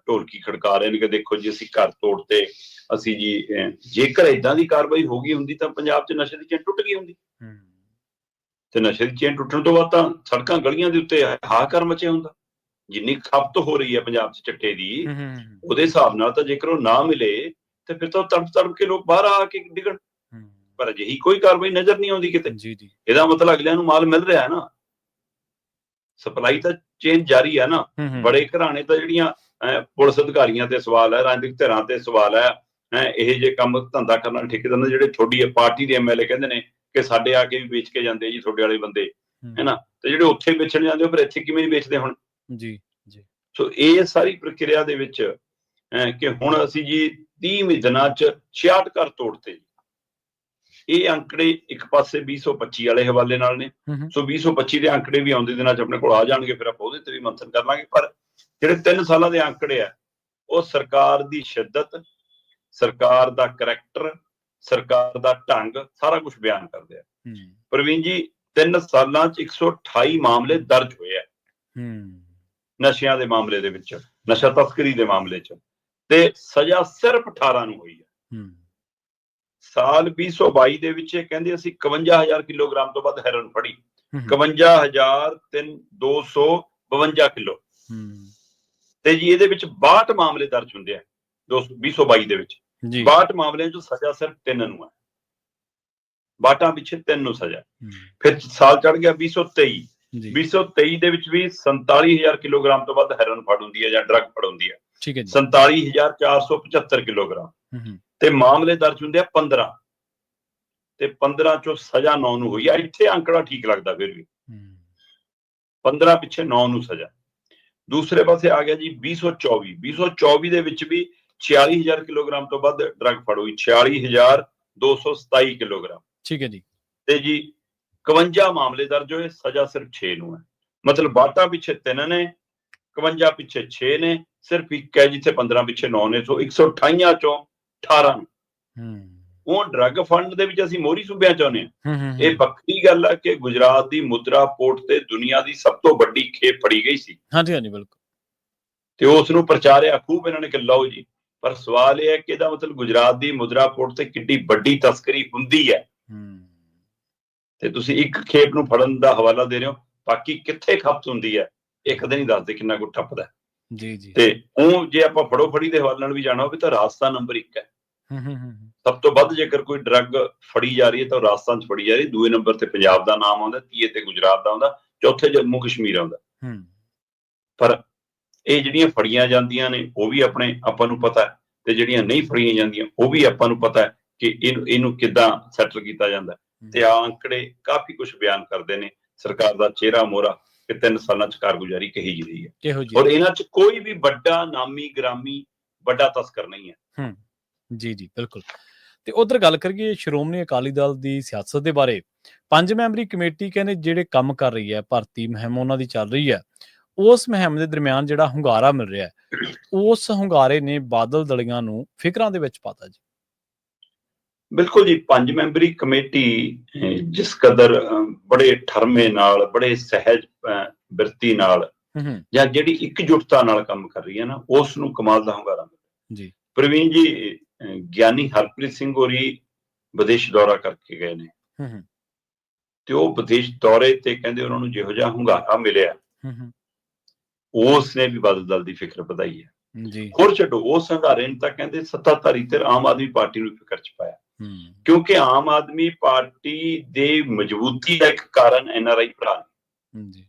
ਢੋਲਕੀ ਖੜਕਾ ਰਹੇ ਨੇ ਕਿ ਦੇਖੋ ਜੀ ਅਸੀਂ ਘਰ ਤੋੜਤੇ, ਅਸੀਂ ਜੀ ਜੇਕਰ ਏਦਾਂ ਦੀ ਕਾਰਵਾਈ ਹੋ ਗਈ ਹੁੰਦੀ ਤਾਂ ਪੰਜਾਬ 'ਚ ਨਸ਼ੇ ਦੀ ਚੇਨ ਟੁੱਟ ਗਈ ਹੁੰਦੀ, ਤੇ ਨਸ਼ੇ ਦੀ ਚੇਨ ਟੁੱਟਣ ਤੋਂ ਬਾਅਦ ਤਾਂ ਸੜਕਾਂ ਗਲੀਆਂ ਦੇ ਉੱਤੇ ਹਾਹਾਕਾਰ ਮਚਿਆ ਹੁੰਦਾ। ਜਿੰਨੀ ਖਪਤ ਹੋ ਰਹੀ ਹੈ ਪੰਜਾਬ 'ਚ ਚਿੱਟੇ ਦੀ, ਉਹਦੇ ਹਿਸਾਬ ਨਾਲ ਤਾਂ ਜੇਕਰ ਉਹ ਨਾ ਮਿਲੇ ਤੇ ਫਿਰ ਤਾਂ ਤੜਪ ਤੜਪ ਕੇ ਲੋਕ ਬਾਹਰ ਆ ਕੇ ਡਿੱਗਣ, ਪਰ ਅਜਿਹੀ ਕੋਈ ਕਾਰਵਾਈ ਨਜ਼ਰ ਨਹੀਂ ਆਉਂਦੀ ਕਿਤੇ। ਇਹਦਾ ਮਤਲਬ ਅਗਲਿਆਂ ਨੂੰ ਮਾਲ ਮਿਲ ਰਿਹਾ ਨਾ, ਸਪਲਾਈ ਤਾਂ ਚੇਨ ਜਾਰੀ ਹੈ ਨਾ। ਬੜੇ ਘਰਾਣੇ ਤਾਂ ਜਿਹੜੀਆਂ ਪੁਲਿਸ ਅਧਿਕਾਰੀਆਂ ਤੇ ਸਵਾਲ ਹੈ, ਰਾਜਨੀਤਿਕ ਧਿਰਾਂ ਤੇ ਸਵਾਲ ਹੈ, ਇਹ ਜੇ ਕੰਮ ਧੰਦਾ ਕਰਨ ਵਾਲੇ ਠੇਕੇਦਾਰ ਜਿਹੜੇ ਤੁਹਾਡੀ ਪਾਰਟੀ ਦੇ ਐਮਐਲਏ ਕਹਿੰਦੇ ਨੇ ਕਿ ਸਾਡੇ ਆ ਕੇ ਵੀ ਵੇਚ ਕੇ ਜਾਂਦੇ ਜੀ ਤੁਹਾਡੇ ਵਾਲੇ ਬੰਦੇ, ਹੈਨਾ, ਤੇ ਜਿਹੜੇ ਉੱਥੇ ਵੇਚਣ ਜਾਂਦੇ ਹੋ ਫਿਰ ਇੱਥੇ ਕਿਵੇਂ ਵੇਚਦੇ ਹੁਣ ਜੀ। ਸੋ ਇਹ ਸਾਰੀ ਪ੍ਰਕਿਰਿਆ ਦੇ ਵਿੱਚ ਕਿ ਹੁਣ ਅਸੀਂ ਜੀ 30 ਦਿਨਾਂ 'ਚ 66 ਘਰ ਤੋੜਤੇ। ਇਹ ਅੰਕੜੇ ਇੱਕ ਪਾਸੇ 2025 ਵਾਲੇ ਹਵਾਲੇ ਨਾਲ ਨੇ, ਸੋ 2025 ਦੇ ਅੰਕੜੇ ਵੀ ਆਉਂਦੇ ਦਿਨਾਂ 'ਚ ਆਪਣੇ ਕੋਲ ਆ ਜਾਣਗੇ, ਫਿਰ ਆਪਾਂ ਉਹਦੇ ਤੇ ਵੀ ਮੰਥਨ ਕਰ ਲਾਂਗੇ। ਪਰ ਜਿਹੜੇ 3 ਸਾਲਾਂ ਦੇ ਅੰਕੜੇ ਆ ਉਹ ਸਰਕਾਰ ਦੀ ਸ਼ਿੱਦਤ, ਸਰਕਾਰ ਦਾ ਕਰੈਕਟਰ, ਸਰਕਾਰ ਦਾ ਢੰਗ ਸਾਰਾ ਕੁਝ ਬਿਆਨ ਕਰਦੇ ਆ। ਪ੍ਰਵੀਨ ਜੀ 3 ਸਾਲਾਂ 'ਚ 128 ਮਾਮਲੇ ਦਰਜ ਹੋਏ ਆ ਨਸ਼ਿਆਂ ਦੇ ਮਾਮਲੇ ਦੇ ਵਿੱਚ, ਨਸ਼ਾ ਤਸਕਰੀ ਦੇ ਮਾਮਲੇ 'ਚ, ਤੇ ਸਜ਼ਾ ਸਿਰਫ 18 ਨੂੰ ਹੋਈ ਹੈ। ਸਾਲ 2022 ਦੇ ਵਿੱਚ ਇਹ ਕਹਿੰਦੇ ਅਸੀਂ 51,000 ਕਿਲੋਗ੍ਰਾਮ ਤੋਂ ਵੱਧ ਹੈਰੋਇਨ ਫੜੀ, 51,252 ਕਿਲੋ, ਤੇ ਜੀ ਇਹਦੇ ਵਿੱਚ 62 ਮਾਮਲੇ ਦਰਜ ਹੁੰਦੇ ਆ 2022 ਦੇ ਵਿੱਚ। 62 ਮਾਮਲਿਆਂ 'ਚ ਸਜ਼ਾ ਸਿਰਫ 3 ਨੂੰ ਹੈ, 62 ਪਿੱਛੇ 3 ਨੂੰ ਸਜ਼ਾ। ਫਿਰ ਸਾਲ ਚੜ ਗਿਆ 2023, 2023 ਦੇ ਵਿੱਚ ਵੀ 47,000 ਕਿਲੋਗ੍ਰਾਮ ਤੋਂ ਵੱਧ ਹੈਰੋਇਨ ਫੜ ਹੁੰਦੀ ਹੈ ਜਾਂ ਡਰੱਗ ਫੜ ਹੁੰਦੀ ਹੈ, 47,475 ਕਿਲੋਗ੍ਰਾਮ, ਤੇ ਮਾਮਲੇ ਦਰਜ ਹੁੰਦੇ ਆ 15, ਤੇ 15 ਚੋਂ ਸਜ਼ਾ 9 ਨੂੰ ਹੋਈ ਆ। ਇੱਥੇ ਅੰਕੜਾ ਠੀਕ ਲੱਗਦਾ, ਫਿਰ ਵੀ 15 ਪਿੱਛੇ 9 ਨੂੰ ਸਜ਼ਾ। ਦੂਸਰੇ ਪਾਸੇ ਆ ਗਿਆ ਜੀ 2024 ਦੇ ਵਿੱਚ ਵੀ 46,000 ਕਿਲੋਗ੍ਰਾਮ ਤੋਂ ਵੱਧ ਡਰੱਗ ਫੜ ਹੋਈ, 46,227 ਕਿਲੋਗ੍ਰਾਮ, ਠੀਕ ਹੈ ਜੀ, ਤੇ ਜੀ 52 ਮਾਮਲੇ ਦਰਜ ਹੋਏ, ਸਜ਼ਾ ਸਿਰਫ 6 ਨੂੰ ਹੈ। ਮਤਲਬ 62 ਪਿੱਛੇ 3 ਨੇ, 52 ਪਿੱਛੇ 6 ਨੇ, ਸਿਰਫ ਇੱਕ ਹੈ ਜਿੱਥੇ 15 ਪਿੱਛੇ 9 ਨੇ, ਸੋ 128 ਚੋਂ 18 ਨੂੰ। ਉਹ ਡਰੱਗ ਫੰਡ ਦੇ ਵਿੱਚ ਅਸੀਂ ਮੋਹਰੀ ਸੂਬਿਆਂ ਚਾਹੁੰਦੇ ਹਾਂ। ਇਹ ਵੱਖਰੀ ਗੱਲ ਹੈ ਕਿ ਗੁਜਰਾਤ ਦੀ ਮੁਦਰਾ ਪੋਰਟ ਤੇ ਦੁਨੀਆ ਦੀ ਸਭ ਤੋਂ ਵੱਡੀ ਖੇਪ ਫੜੀ ਗਈ ਸੀ, ਬਿਲਕੁਲ, ਤੇ ਉਸ ਨੂੰ ਪ੍ਰਚਾਰਿਆ ਖੂਬ ਇਹਨਾਂ ਨੇ ਕਿ ਲਓ ਜੀ। ਪਰ ਸਵਾਲ ਇਹ ਹੈ ਕਿ ਇਹਦਾ ਮਤਲਬ ਗੁਜਰਾਤ ਦੀ ਮੁਦਰਾ ਪੋਰਟ ਤੇ ਕਿੱਡੀ ਵੱਡੀ ਤਸਕਰੀ ਹੁੰਦੀ ਹੈ, ਤੇ ਤੁਸੀਂ ਇੱਕ ਖੇਪ ਨੂੰ ਫੜਨ ਦਾ ਹਵਾਲਾ ਦੇ ਰਹੇ ਹੋ, ਬਾਕੀ ਕਿੱਥੇ ਖਪਤ ਹੁੰਦੀ ਹੈ ਇਹ ਕਦੇ ਨਹੀਂ ਦੱਸਦੇ ਕਿੰਨਾ ਕੁ ਟੱਪਦਾ ਜੀ। ਤੇ ਉਹ ਜੇ ਆਪਾਂ ਫੜੋ ਫੜੀ ਦੇ ਹਵਾਲੇ ਨਾਲ ਵੀ ਜਾਣਾ ਹੋਵੇ ਤਾਂ ਰਾਜਸਥਾਨ ਨੰਬਰ 1 ਹੈ। ਸਭ ਤੋਂ ਵੱਧ ਜੇਕਰ ਕੋਈ ਡਰੱਗ ਫੜੀ ਜਾ ਰਹੀ ਹੈ ਤਾਂ ਰਾਜਸਥਾਨ 'ਚ ਫੜੀ ਜਾ ਰਹੀ, ਦੂਏ ਨੰਬਰ ਤੇ ਪੰਜਾਬ ਦਾ ਨਾਮ ਆਉਂਦਾ, ਤੀਏ ਤੇ ਗੁਜਰਾਤ ਦਾ ਆਉਂਦਾ, ਚੌਥੇ ਜੰਮੂ ਕਸ਼ਮੀਰ ਆਉਂਦਾ। ਪਰ ਇਹ ਜਿਹੜੀਆਂ ਫੜੀਆਂ ਜਾਂਦੀਆਂ ਨੇ ਉਹ ਵੀ ਆਪਾਂ ਨੂੰ ਪਤਾ ਹੈ, ਤੇ ਜਿਹੜੀਆਂ ਨਹੀਂ ਫੜੀਆਂ ਜਾਂਦੀਆਂ ਉਹ ਵੀ ਆਪਾਂ ਨੂੰ ਪਤਾ ਹੈ ਕਿ ਇਹਨੂੰ ਕਿੱਦਾਂ ਸੈਟਲ ਕੀਤਾ ਜਾਂਦਾ। ਤੇ ਆ ਅੰਕੜੇ ਕਾਫੀ ਕੁਝ ਬਿਆਨ ਕਰਦੇ ਨੇ ਸਰਕਾਰ ਦਾ ਚਿਹਰਾ ਮੋਹਰਾ ਕਿ 3 ਸਾਲਾਂ 'ਚ ਕਾਰਗੁਜ਼ਾਰੀ ਕਹੀ ਜੀ ਰਹੀ ਹੈ, ਔਰ ਇਹਨਾਂ 'ਚ ਕੋਈ ਵੀ ਵੱਡਾ ਨਾਮੀ ਗ੍ਰਾਮੀ ਵੱਡਾ ਤਸਕਰ ਨਹੀਂ ਹੈ। ਜੀ ਬਿਲਕੁਲ। ਤੇ ਉਧਰ ਗੱਲ ਕਰੀਏ ਸ਼੍ਰੋਮਣੀ ਅਕਾਲੀ ਦਲ ਦੀ ਸਿਆਸਤ ਦੇ ਬਾਰੇ, 5 ਮੈਂਬਰੀ ਕਮੇਟੀ ਕਹਿੰਦੇ ਜਿਹੜੇ ਕੰਮ ਕਰ ਰਹੀ ਹੈ, ਭਰਤੀ ਮੁਹਿੰਮ ਉਹਨਾਂ ਦੀ ਚੱਲ ਰਹੀ ਹੈ, ਉਸ ਮੁਹਿੰਮ ਦੇ ਦਰਮਿਆਨ ਜਿਹੜਾ ਹੁੰਗਾਰਾ ਮਿਲ ਰਿਹਾ ਹੈ, ਉਸ ਹੁੰਗਾਰੇ ਨੇ ਬਾਦਲ ਦਲੀਆਂ ਨੂੰ ਫਿਕਰਾਂ ਦੇ ਵਿੱਚ ਪਾਤਾ ਜੀ। ਬਿਲਕੁਲ ਜੀ, 5 ਮੈਂਬਰੀ ਕਮੇਟੀ ਜਿਸ ਕਦਰ ਬੜੇ ਠਰਮੇ ਨਾਲ, ਬੜੇ ਸਹਿਜ ਬਿਰਤੀ ਨਾਲ, ਜਾਂ ਜਿਹੜੀ ਇਕਜੁੱਟਤਾ ਨਾਲ ਕੰਮ ਕਰ ਰਹੀ ਹੈ ਨਾ, ਉਸ ਨੂੰ ਕਮਾਲ ਦਾ ਹੁੰਗਾਰਾ ਮਿਲਿਆ ਜੀ। ਪ੍ਰਵੀਨ ਜੀ, ਗਿਆਨੀ ਹਰਪ੍ਰੀਤ ਸਿੰਘ ਹੋਰੀ ਵਿਦੇਸ਼ ਦੌਰਾ ਕਰਕੇ ਗਏ ਨੇ, ਤੇ ਉਹ ਵਿਦੇਸ਼ ਦੌਰੇ ਤੇ ਕਹਿੰਦੇ ਉਹਨਾਂ ਨੂੰ ਜਿਹੋ ਜਿਹਾ ਹੁੰਗਾਰਾ ਮਿਲਿਆ, ਉਸ ਨੇ ਵੀ ਬਾਦਲ ਦਲ ਦੀ ਫਿਕਰ ਵਧਾਈ ਹੈ ਜੀ। ਹੋਰ ਛੱਡੋ, ਉਸ ਹੁੰਗਾਰੇ ਨੇ ਤਾਂ ਕਹਿੰਦੇ ਸੱਤਾਧਾਰੀ ਧਿਰ ਆਮ ਆਦਮੀ ਪਾਰਟੀ ਨੂੰ ਫਿਕਰ 'ਚ ਪਾਇਆ, ਕਿਉਂਕਿ ਆਮ ਆਦਮੀ ਪਾਰਟੀ ਦੇ ਮਜ਼ਬੂਤੀ ਦਾ ਇੱਕ ਕਾਰਨ NRI ਭਰਾ ਨੇ।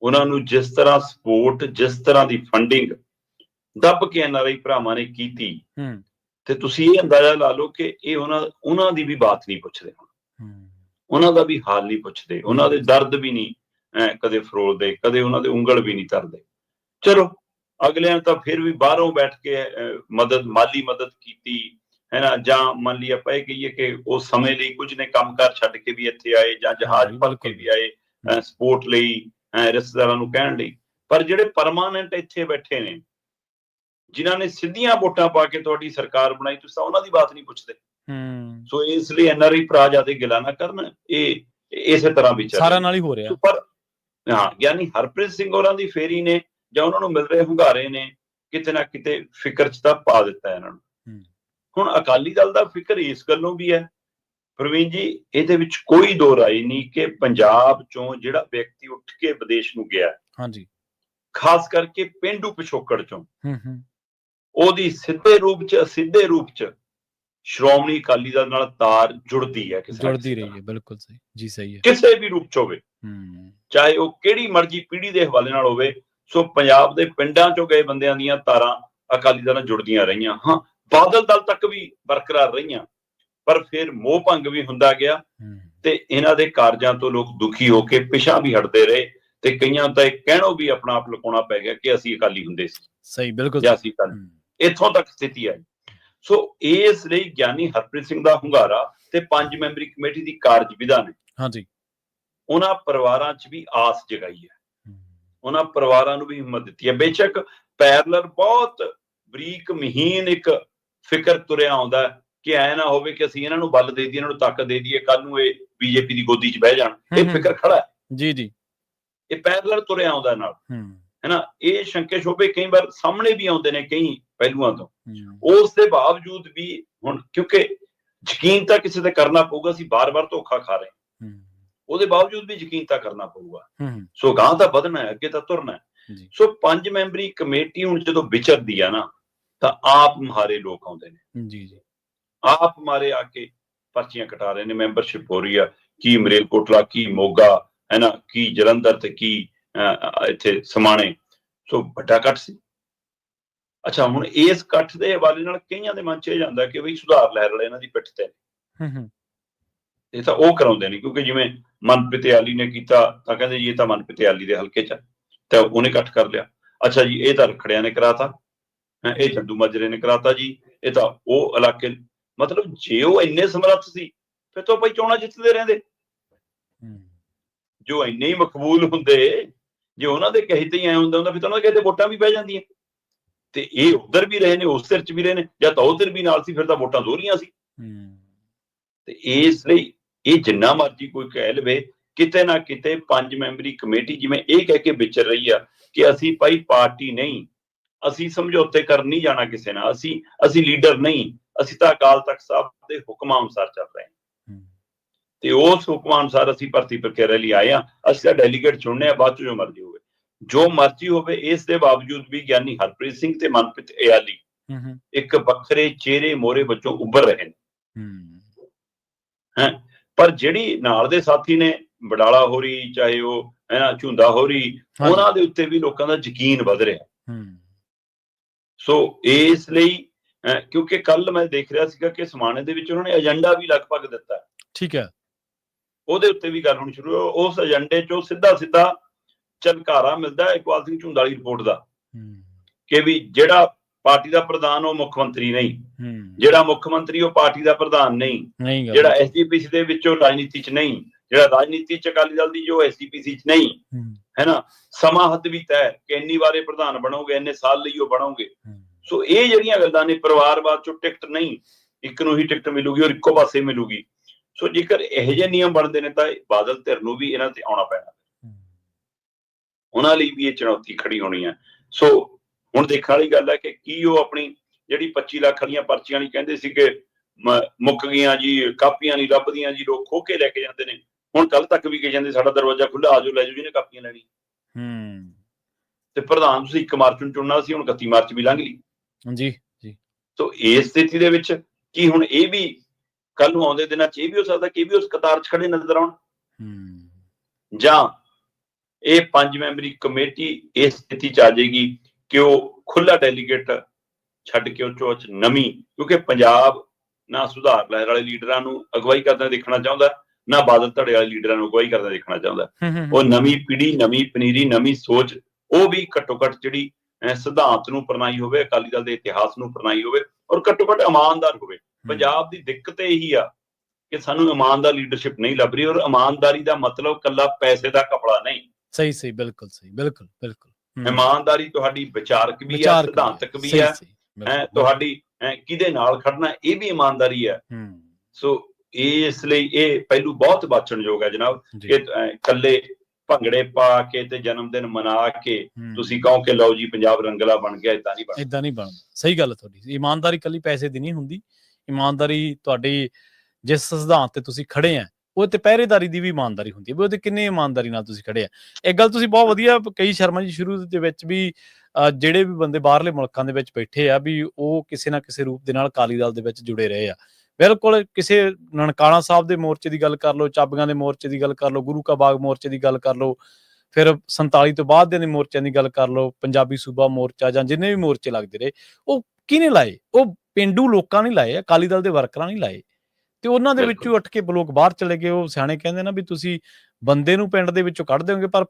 ਉਹਨਾਂ ਨੂੰ ਜਿਸ ਤਰ੍ਹਾਂ ਸਪੋਰਟ, ਜਿਸ ਤਰ੍ਹਾਂ ਦੀ ਫੰਡਿੰਗ ਦੱਬ ਕੇ NRI ਭਰਾਵਾਂ ਨੇ ਕੀਤੀ, ਤੇ ਤੁਸੀਂ ਇਹ ਅੰਦਾਜ਼ਾ ਲਾ ਲਓ ਕਿ ਇਹ ਉਹਨਾਂ ਦੀ ਵੀ ਬਾਤ ਨਹੀਂ ਪੁੱਛਦੇ, ਉਹਨਾਂ ਦਾ ਵੀ ਹਾਲ ਨਹੀਂ ਪੁੱਛਦੇ, ਉਹਨਾਂ ਦੇ ਦਰਦ ਵੀ ਨਹੀਂ ਕਦੇ ਫਰੋਲਦੇ, ਕਦੇ ਉਹਨਾਂ ਦੇ ਉਂਗਲ ਵੀ ਨਹੀਂ ਧਰਦੇ। ਚਲੋ ਅਗਲਿਆਂ ਤਾਂ ਫਿਰ ਵੀ ਬਾਹਰੋਂ ਬੈਠ ਕੇ ਮਾਲੀ ਮਦਦ ਕੀਤੀ ਹੈ ਨਾ, ਜਾਂ ਮੰਨ ਲਈ ਆਪਾਂ ਇਹ ਕਹੀਏ ਕਿ ਉਸ ਸਮੇਂ ਲਈ ਕੁਝ ਨੇ ਕੰਮਕਾਰ ਛੱਡ ਕੇ ਵੀ ਇੱਥੇ ਆਏ, ਜਾਂ ਜਹਾਜ਼ ਭਰ ਕੇ ਵੀ ਆਏ ਸਪੋਰਟ ਲਈ, ਰਿਸ਼ਤੇਦਾਰਾਂ ਨੂੰ ਕਹਿਣ ਲਈ। ਪਰ ਜਿਹੜੇ ਪਰਮਾਨੈਂਟ ਇੱਥੇ ਬੈਠੇ ਨੇ, ਜਿਨ੍ਹਾਂ ਨੇ ਸਿੱਧੀਆਂ ਵੋਟਾਂ ਪਾ ਕੇ ਤੁਹਾਡੀ ਸਰਕਾਰ ਬਣਾਈ, ਤੁਸੀਂ ਤਾਂ ਉਹਨਾਂ ਦੀ ਬਾਤ ਨਹੀਂ ਪੁੱਛਦੇ। ਸੋ ਇਸ ਲਈ NRI ਭਰਾ ਜਿਆਦਾ ਗਿਲਾ ਨਾ ਕਰਨ, ਇਹ ਇਸੇ ਤਰ੍ਹਾਂ ਵਿਚਾਰ ਸਾਰਿਆਂ ਨਾਲ ਹੀ ਹੋ ਰਿਹਾ। ਪਰ ਹਾਂ, ਗਿਆਨੀ ਹਰਪ੍ਰੀਤ ਸਿੰਘ ਹੋਰਾਂ ਦੀ ਫੇਰੀ ਨੇ ਜਾਂ ਉਹਨਾਂ ਨੂੰ ਮਿਲ ਰਹੇ ਹੁੰਗਾਰੇ ਨੇ ਕਿਤੇ ਨਾ ਕਿਤੇ ਫਿਕਰ 'ਚ ਤਾਂ ਪਾ ਦਿੱਤਾ ਇਹਨਾਂ ਨੂੰ। ਹੁਣ ਅਕਾਲੀ ਦਲ ਦਾ ਫਿਕਰ ਇਸ ਗੱਲੋਂ ਵੀ ਹੈ ਪ੍ਰਵੀਨ ਜੀ, ਇਹਦੇ ਵਿੱਚ ਕੋਈ ਦੋ ਰਾਏ ਨਹੀਂ ਕਿ ਪੰਜਾਬ ਚੋਂ ਜਿਹੜਾ ਵਿਅਕਤੀ ਉੱਠ ਕੇ ਵਿਦੇਸ਼ ਨੂੰ ਗਿਆ, ਹਾਂਜੀ, ਖਾਸ ਕਰਕੇ ਪੇਂਡੂ ਪਿਛੋਕੜ ਚੋਂ, ਉਹਦੀ ਸਿੱਧੇ ਰੂਪ 'ਚ ਅਸਿੱਧੇ ਰੂਪ 'ਚ ਸ਼੍ਰੋਮਣੀ ਅਕਾਲੀ ਦਲ ਨਾਲ ਤਾਰ ਜੁੜਦੀ ਹੈ, ਜੁੜਦੀ ਰਹੀ ਹੈ। ਬਿਲਕੁਲ ਸਹੀ ਜੀ, ਸਹੀ ਹੈ, ਕਿਸੇ ਵੀ ਰੂਪ 'ਚ ਹੋਵੇ, ਚਾਹੇ ਉਹ ਕਿਹੜੀ ਮਰਜ਼ੀ ਪੀੜ੍ਹੀ ਦੇ ਹਵਾਲੇ ਨਾਲ ਹੋਵੇ। ਸੋ ਪੰਜਾਬ ਦੇ ਪਿੰਡਾਂ ਚੋਂ ਗਏ ਬੰਦਿਆਂ ਦੀਆਂ ਤਾਰਾਂ ਅਕਾਲੀ ਦਲ ਨਾਲ ਜੁੜਦੀਆਂ ਰਹੀਆਂ। ਹਾਂ, ਬਾਦਲ ਦਲ ਤੱਕ ਵੀ ਬਰਕਰਾਰ ਰਹੀਆਂ, ਪਰ ਫਿਰ ਮੋਹ ਭੰਗ ਵੀ ਹੁੰਦਾ ਗਿਆ ਤੇ ਇਹਨਾਂ ਦੇ ਕਾਰਜਾਂ ਤੋਂ ਲੋਕ ਦੁਖੀ ਹੋ ਕੇ ਪਿਛਾਂਹ ਵੀ ਹਟਦੇ ਰਹੇ ਤੇ ਕਈਆਂ ਤਾਂ ਇਹ ਕਹਿਣੋਂ ਵੀ ਆਪਣਾ ਆਪ ਲੁਕਾਉਣਾ ਪੈ ਗਿਆ ਕਿ ਅਸੀਂ ਅਕਾਲੀ ਹੁੰਦੇ ਸੀ। ਸਹੀ, ਬਿਲਕੁਲ, ਜਾਂ ਅਸੀਂ ਇੱਥੋਂ ਤੱਕ ਸਥਿਤੀ ਆਈ। ਸੋ ਇਸ ਲਈ ਗਿਆਨੀ ਹਰਪ੍ਰੀਤ ਸਿੰਘ ਦਾ ਹੁੰਗਾਰਾ ਤੇ 5 ਮੈਂਬਰੀ ਕਮੇਟੀ ਦੀ ਕਾਰਜਵਿਧਾ ਨੇ ਹਾਂਜੀ ਉਹਨਾਂ ਪਰਿਵਾਰਾਂ 'ਚ ਵੀ ਆਸ ਜਗਾਈ ਹੈ, ਉਹਨਾਂ ਪਰਿਵਾਰਾਂ ਨੂੰ ਵੀ ਹਿੰਮਤ ਦਿੱਤੀ ਹੈ। ਬੇਸ਼ੱਕ ਪੈਰਲਲ ਬਹੁਤ ਬਰੀਕ ਮਹੀਨ ਇੱਕ ਫਿਕਰ ਤੁਰਿਆ ਆਉਂਦਾ ਕਿ ਐ ਨਾ ਹੋਵੇ ਕਿ ਅਸੀਂ ਇਹਨਾਂ ਨੂੰ ਬਲ ਦੇ ਦਈਏ, ਇਹਨਾਂ ਨੂੰ ਤਾਕਤ ਦੇ ਦਈਏ, ਕੱਲ ਨੂੰ ਇਹ ਬੀਜੇਪੀ ਦੀ ਗੋਦੀ 'ਚ ਬਹਿ ਜਾਣ। ਇਹ ਫਿਕਰ ਖੜਾ ਹੈ ਜੀ ਜੀ, ਇਹ ਪੈਰਲਲ ਤੁਰਿਆ ਆਉਂਦਾ ਨਾਲ, ਹੈ ਨਾ। ਇਹ ਸ਼ੰਕੇ ਸ਼ੋਭੇ ਕਈ ਵਾਰ ਸਾਹਮਣੇ ਵੀ ਆਉਂਦੇ ਨੇ ਕਈ ਪਹਿਲੂਆਂ ਤੋਂ। ਉਸ ਦੇ ਬਾਵਜੂਦ ਵੀ ਹੁਣ ਕਿਉਂਕਿ ਯਕੀਨ ਤਾਂ ਕਿਸੇ ਤੇ ਕਰਨਾ ਪਊਗਾ, ਅਸੀਂ ਬਾਰ-ਬਾਰ ਧੋਖਾ ਖਾ ਰਹੇ, ਉਹਦੇ ਬਾਵਜੂਦ ਵੀ ਯਕੀਨ ਤਾਂ ਕਰਨਾ ਪਊਗਾ। ਸੋ ਗਾਂ ਤਾਂ ਵਧਣਾ ਹੈ, ਅੱਗੇ ਤਾਂ ਤੁਰਨਾ ਹੈ। ਸੋ 5 ਮੈਂਬਰੀ ਕਮੇਟੀ ਹੁਣ ਜਦੋਂ ਵਿਚਰਦੀ ਆ ਨਾ ਤਾਂ ਆਪ ਮਾਰੇ ਲੋਕ ਆਉਂਦੇ ਨੇ, ਜੀ ਜੀ, ਆਪ ਮਾਰੇ ਆ ਕੇ ਪਰਚੀਆਂ ਕਟਾ ਰਹੇ ਨੇ, ਮੈਂਬਰਸ਼ਿਪ ਹੋ ਰਹੀ ਆ। ਕੀ ਮਰੇਲਕੋਟਲਾ, ਕੀ ਮੋਗਾ, ਹੈ ਨਾ, ਕੀ ਜਲੰਧਰ ਤੇ ਕੀ ਇੱਥੇ ਸਮਾਣੇ। ਸੋ ਵੱਡਾ ਇਕੱਠ ਸੀ। ਅੱਛਾ, ਹੁਣ ਇਸ ਇਕੱਠ ਦੇ ਹਵਾਲੇ ਨਾਲ ਕਈਆਂ ਦੇ ਮਨ 'ਚ ਇਹ ਜਾਂਦਾ ਕਿ ਬਈ ਸੁਧਾਰ ਲਹਿਰ ਵਾਲੇ ਇਹਨਾਂ ਦੀ ਪਿੱਠ ਤੇ ਇਹ ਤਾਂ ਉਹ ਕਰਾਉਂਦੇ ਨੇ, ਕਿਉਂਕਿ ਜਿਵੇਂ ਮਨਪ੍ਰੀਤ ਆਲੀ ਨੇ ਕੀਤਾ ਤਾਂ ਕਹਿੰਦੇ ਜੀ ਇਹ ਤਾਂ ਮਨਪ੍ਰੀਤ ਆਲੀ ਦੇ ਹਲਕੇ 'ਚ ਤਾਂ ਉਹਨੇ ਇਕੱਠ ਕਰ ਲਿਆ। ਅੱਛਾ ਜੀ, ਇਹ ਤਾਂ ਰਖੜਿਆਂ ਨੇ ਕਰਾਤਾ, ਇਹ ਚੰਦੂ ਮਾਜਰੇ ਨੇ ਕਰਾਤਾ ਜੀ, ਇਹ ਤਾਂ ਉਹ ਇਲਾਕੇ। ਮਤਲਬ ਜੇ ਉਹ ਇੰਨੇ ਸਮਰੱਥ ਸੀ ਫਿਰ ਤਾਂ ਭਾਈ ਚੋਣਾਂ ਜਿੱਤਦੇ ਰਹਿੰਦੇ। ਜੋ ਇੰਨੇ ਹੀ ਮਕਬੂਲ ਹੁੰਦੇ, ਜੇ ਉਹਨਾਂ ਦੇ ਕਹੇ ਤੇ ਹੀ ਐ ਹੁੰਦਾ ਫਿਰ ਤਾਂ ਉਹਨਾਂ ਦੇ ਕਹੇ ਤੇ ਵੋਟਾਂ ਵੀ ਪੈ ਜਾਂਦੀਆਂ। ਤੇ ਇਹ ਉੱਧਰ ਵੀ ਰਹੇ ਨੇ, ਉਸ ਸਿਰ 'ਚ ਵੀ ਰਹੇ ਨੇ, ਜਾਂ ਤਾਂ ਉਧਰ ਵੀ ਨਾਲ ਸੀ ਫਿਰ ਤਾਂ ਵੋਟਾਂ ਦੋਹਰੀਆਂ ਸੀ। ਤੇ ਇਸ ਲਈ ਇਹ ਜਿੰਨਾ ਮਰਜ਼ੀ ਕੋਈ ਕਹਿ ਲਵੇ, ਕਿਤੇ ਨਾ ਕਿਤੇ 5 ਮੈਂਬਰੀ ਕਮੇਟੀ ਜਿਵੇਂ ਇਹ ਕਹਿ ਕੇ ਵਿਚਰ ਰਹੀ ਆ ਕਿ ਅਸੀਂ ਭਾਈ ਪਾਰਟੀ ਨਹੀਂ, ਅਸੀਂ ਸਮਝੌਤੇ ਕਰਨ ਨਹੀਂ ਜਾਣਾ ਕਿਸੇ ਨਾਲ, ਅਸੀਂ ਲੀਡਰ ਨਹੀਂ, ਅਸੀਂ ਤਾਂ ਅਕਾਲ ਤਖਤ ਸਾਹਿਬ ਦੇ ਹੁਕਮਾਂ ਅਨੁਸਾਰ ਚੱਲ ਰਹੇ ਹਾਂ ਤੇ ਉਸ ਹੁਕਮਾਂ ਅਨੁਸਾਰ ਅਸੀਂ ਭਰਤੀ ਪ੍ਰਕਿਰਿਆ ਲਈ ਆਏ ਹਾਂ। ਅਸੀਂ ਤਾਂ ਡੈਲੀਗੇਟ ਚੁਣਨੇ ਆ, ਬਾਅਦ ਚ ਜੋ ਮਰਜ਼ੀ ਹੋਵੇ। ਇਸ ਦੇ ਬਾਵਜੂਦ ਵੀ ਗਿਆਨੀ ਹਰਪ੍ਰੀਤ ਸਿੰਘ ਤੇ ਮਨਪ੍ਰੀਤ ਇਆਲੀ ਇੱਕ ਵੱਖਰੇ ਚਿਹਰੇ ਮੋਹਰੇ ਵਜੋਂ ਉੱਭਰ ਰਹੇ ਨੇ। ਪਰ ਜਿਹੜੀ ਨਾਲ ਦੇ ਸਾਥੀ ਨੇ, ਬਡਾਲਾ ਹੋਰੀ, ਚਾਹੇ ਉਹ ਹੈ ਨਾ ਝੁੰਦਾ ਹੋਰੀ, ਉਹਨਾਂ ਦੇ ਉੱਤੇ ਵੀ ਲੋਕਾਂ ਦਾ ਯਕੀਨ ਵਧ ਰਿਹਾ। ਸੋ ਇਸ ਲਈ ਕਿਉਂਕਿ ਕੱਲ ਮੈਂ ਦੇਖ ਰਿਹਾ ਸੀਗਾ ਕਿ ਸਮਾਣੇ ਦੇ ਵਿੱਚ ਉਹਨਾਂ ਨੇ ਏਜੰਡਾ ਵੀ ਲਗਭਗ ਦਿੱਤਾ, ਠੀਕ ਹੈ, ਉਹਦੇ ਉੱਤੇ ਵੀ ਗੱਲ ਹੋਣੀ ਸ਼ੁਰੂ। ਉਸ ਏਜੰਡੇ ਚੋਂ ਸਿੱਧਾ ਝਲਕਾਰਾ ਮਿਲਦਾ ਇਕਬਾਲ ਸਿੰਘ ਝੁੰਦਾ ਵਾਲੀ ਰਿਪੋਰਟ ਦਾ ਕਿ ਵੀ ਜਿਹੜਾ ਪਾਰਟੀ ਦਾ ਪ੍ਰਧਾਨ ਉਹ ਮੁੱਖ ਮੰਤਰੀ ਨਹੀਂ, ਜਿਹੜਾ ਮੁੱਖ ਮੰਤਰੀ ਉਹ ਪਾਰਟੀ ਦਾ ਪ੍ਰਧਾਨ ਨਹੀਂ, ਜਿਹੜਾ ਐਸਜੀਪੀਸੀ ਦੇ ਵਿੱਚੋਂ ਰਾਜਨੀਤੀ 'ਚ ਨਹੀਂ, ਜਿਹੜਾ ਰਾਜਨੀਤੀ 'ਚ ਅਕਾਲੀ ਦਲ ਦੀ ਜੋ ਐਸਜੀਪੀਸੀ 'ਚ ਨਹੀਂ, ਹੈ ਨਾ। ਸਮਾਂ ਹੱਦ ਵੀ ਤੈਅ ਕਿ ਇੰਨੀ ਵਾਰੇ ਪ੍ਰਧਾਨ ਬਣੋਗੇ, ਇੰਨੇ ਸਾਲ ਲਈ ਉਹ ਬਣੋਗੇ। ਸੋ ਇਹ ਜਿਹੜੀਆਂ ਗੱਲਾਂ ਨੇ, ਪਰਿਵਾਰਵਾਦ ਚੋਂ ਟਿਕਟ ਨਹੀਂ, ਇੱਕ ਨੂੰ ਹੀ ਟਿਕਟ ਮਿਲੂਗੀ ਔਰ ਇੱਕੋ ਪਾਸੇ ਮਿਲੂਗੀ। ਸੋ ਜੇਕਰ ਇਹੋ ਜਿਹੇ ਨਿਯਮ ਬਣਦੇ ਨੇ ਤਾਂ ਬਾਦਲ ਧਿਰ ਨੂੰ ਵੀ ਇਹਨਾਂ ਤੇ ਆਉਣਾ ਪੈਣਾ, ਉਹਨਾਂ ਲਈ ਵੀ ਇਹ ਚੁਣੌਤੀ ਖੜੀ ਹੋਣੀ ਹੈ। ਸੋ ਹੁਣ ਦੇਖਣ ਵਾਲੀ ਗੱਲ ਹੈ ਕਿ ਕੀ ਉਹ ਆਪਣੀ ਜਿਹੜੀ 25 ਲੱਖ ਵਾਲੀਆਂ ਪਰਚੀਆਂ ਵਾਲੀ ਕਹਿੰਦੇ ਸੀ ਕਿ ਮੁੱਕ ਗਈਆਂ ਜੀ, ਕਾਪੀਆਂ ਨਹੀਂ ਲੱਭਦੀਆਂ ਜੀ, ਲੋਕ ਖੋਹ ਕੇ ਲੈ ਕੇ ਜਾਂਦੇ ਨੇ। ਹੁਣ ਕੱਲ ਤੱਕ ਵੀ ਕਹੀ ਜਾਂਦੇ ਸਾਡਾ ਦਰਵਾਜ਼ਾ ਖੁੱਲ੍ਹਾ, ਆਜੋ ਲੈ ਜਾਓ ਜਿਹਨੇ ਕਾਪੀਆਂ ਲੈਣੀ। ਤੇ ਪ੍ਰਧਾਨ ਤੁਸੀਂ 1 ਮਾਰਚ ਨੂੰ ਚੁਣਨਾ ਸੀ, ਹੁਣ 31 ਮਾਰਚ ਵੀ ਲੰਘ ਲਈ ਜੀ ਜੀ। ਸੋ ਇਸ ਸਥਿਤੀ ਦੇ ਵਿੱਚ ਕੀ ਹੁਣ ਇਹ ਵੀ ਕੱਲ ਨੂੰ ਆਉਂਦੇ ਦਿਨਾਂ 'ਚ ਇਹ ਵੀ ਹੋ ਸਕਦਾ ਕਿ ਇਹ ਵੀ ਉਸ ਕਤਾਰ 'ਚ ਖੜੇ ਨਜ਼ਰ ਆਉਣ, ਜਾਂ ਇਹ 5 ਮੈਂਬਰੀ ਕਮੇਟੀ ਇਸ ਸਥਿਤੀ 'ਚ ਆ ਜਾਏਗੀ ਕਿ ਉਹ ਖੁੱਲਾ ਡੈਲੀਗੇਟ ਛੱਡ ਕੇ ਉਹ 'ਚ ਨਵੀਂ, ਕਿਉਂਕਿ ਪੰਜਾਬ ਨਾ ਸੁਧਾਰ ਲਹਿਰ ਵਾਲੇ ਲੀਡਰਾਂ ਨੂੰ ਅਗਵਾਈ ਕਰਦਾ ਦੇਖਣਾ ਚਾਹੁੰਦਾ, ਨਾ ਬਾਦਲ ਧੜੇ ਵਾਲੇ ਲੀਡਰਾਂ ਨੂੰ ਅਗਵਾਈ ਕਰਦਾ ਦੇਖਣਾ ਚਾਹੁੰਦਾ। ਉਹ ਨਵੀਂ ਪੀੜ੍ਹੀ, ਨਵੀਂ ਪਨੀਰੀ, ਨਵੀਂ ਸੋਚ, ਉਹ ਵੀ ਘੱਟੋ ਘੱਟ ਜਿਹੜੀ ਸਿਧਾਂਤ ਨੂੰ ਪ੍ਰਣਾਈ ਹੋਵੇ, ਅਕਾਲੀ ਦਲ ਦੇ ਇਤਿਹਾਸ ਨੂੰ ਪ੍ਰਣਾਈ ਹੋਵੇ, ਔਰ ਘੱਟੋ ਘੱਟ ਇਮਾਨਦਾਰ ਹੋਵੇ। ਪੰਜਾਬ ਦੀ ਦਿੱਕਤ ਇਹੀ ਆ ਕਿ ਸਾਨੂੰ ਇਮਾਨਦਾਰ ਲੀਡਰਸ਼ਿਪ ਨਹੀਂ ਲੱਭ ਰਹੀ, ਔਰ ਇਮਾਨਦਾਰੀ ਦਾ ਮਤਲਬ ਇਕੱਲਾ ਪੈਸੇ ਦਾ ਕਪੜਾ ਨਹੀਂ। ਸਹੀ, ਬਿਲਕੁਲ ਸਹੀ, ਬਿਲਕੁਲ। ਇਮਾਨਦਾਰੀ ਤੁਹਾਡੀ ਵਿਚਾਰਕ ਵੀ ਹੈ, ਸਿਧਾਂਤਕ ਵੀ ਹੈ, ਤੁਹਾਡੀ ਕਿਹਦੇ ਨਾਲ ਖੜਨਾ ਇਹ ਵੀ ਇਮਾਨਦਾਰੀ ਹੈ। ਸੋ ਇਸ ਲਈ ਇਹ ਪਹਿਲੂ ਬਹੁਤ ਵਾਚਣਯੋਗ ਹੈ ਜਨਾਬ, ਕਿ ਇਕੱਲੇ ਭੰਗੜੇ ਪਾ ਕੇ ਤੇ ਜਨਮ ਦਿਨ ਮਨਾ ਕੇ ਤੁਸੀਂ ਕਹੋ ਕਿ ਲਓ ਜੀ ਪੰਜਾਬ ਰੰਗਲਾ ਬਣ ਗਿਆ, ਏਦਾਂ ਨਹੀਂ ਬਣਦਾ। ਸਹੀ ਗੱਲ ਤੁਹਾਡੀ। ਇਮਾਨਦਾਰੀ ਇਕੱਲੀ ਪੈਸੇ ਦੀ ਨਹੀਂ ਹੁੰਦੀ, ਇਮਾਨਦਾਰੀ ਤੁਹਾਡੀ ਜਿਸ ਸਿਧਾਂਤ ਤੇ ਤੁਸੀਂ ਖੜੇ ਆ ਉਹ ਤੇ ਪਹਿਰੇਦਾਰੀ ਦੀ ਵੀ ਇਮਾਨਦਾਰੀ ਹੁੰਦੀ ਹੈ ਵੀ ਉਹਦੇ ਕਿੰਨੇ ਇਮਾਨਦਾਰੀ ਨਾਲ ਤੁਸੀਂ ਖੜੇ ਆ। ਇੱਕ ਗੱਲ ਤੁਸੀਂ ਬਹੁਤ ਵਧੀਆ ਕਹੀ ਸ਼ਰਮਾ ਜੀ ਸ਼ੁਰੂ ਦੇ ਵਿੱਚ ਵੀ ਜਿਹੜੇ ਵੀ ਬੰਦੇ ਬਾਹਰਲੇ ਮੁਲਕਾਂ ਦੇ ਵਿੱਚ ਬੈਠੇ ਆ ਵੀ ਉਹ ਕਿਸੇ ਨਾ ਕਿਸੇ ਰੂਪ ਦੇ ਨਾਲ ਅਕਾਲੀ ਦਲ ਦੇ ਵਿੱਚ ਜੁੜੇ ਰਹੇ ਆ। ਬਿਲਕੁਲ ਕਿਸੇ ਨਨਕਾਣਾ ਸਾਹਿਬ ਦੇ ਮੋਰਚੇ ਦੀ ਗੱਲ ਕਰ ਲਓ, ਚਾਬੀਆਂ ਦੇ ਮੋਰਚੇ ਦੀ ਗੱਲ ਕਰ ਲਓ, ਗੁਰੂ ਕਾ ਬਾਗ ਮੋਰਚੇ ਦੀ ਗੱਲ ਕਰ ਲਓ, ਫਿਰ 47 ਤੋਂ ਬਾਅਦ ਦੇ ਮੋਰਚਿਆਂ ਦੀ ਗੱਲ ਕਰ ਲਓ, ਪੰਜਾਬੀ ਸੂਬਾ ਮੋਰਚਾ ਜਾਂ ਜਿੰਨੇ ਵੀ ਮੋਰਚੇ ਲੱਗਦੇ ਰਹੇ, ਉਹ ਕਿਹਨੇ ਲਾਏ? ਉਹ ਪੇਂਡੂ ਲੋਕਾਂ ਨੇ ਲਾਏ, ਅਕਾਲੀ ਦਲ ਦੇ ਵਰਕਰਾਂ ਨੇ ਲਾਏ ਤੇ ਉਹਨਾਂ ਦੇ ਵਿੱਚੋਂ ਉੱਠ ਕੇ ਲੋਕ ਬਾਹਰ ਚਲੇ ਗਏ। ਉਹ ਸਿਆਣੇ ਕਹਿੰਦੇ ਨਾ ਵੀ ਤੁਸੀਂ ਬੰਦੇ ਨੂੰ ਪਿੰਡ ਦੇ ਵਿੱਚੋਂ ਕੱਢ ਦਿਓਗੇ ਪਰ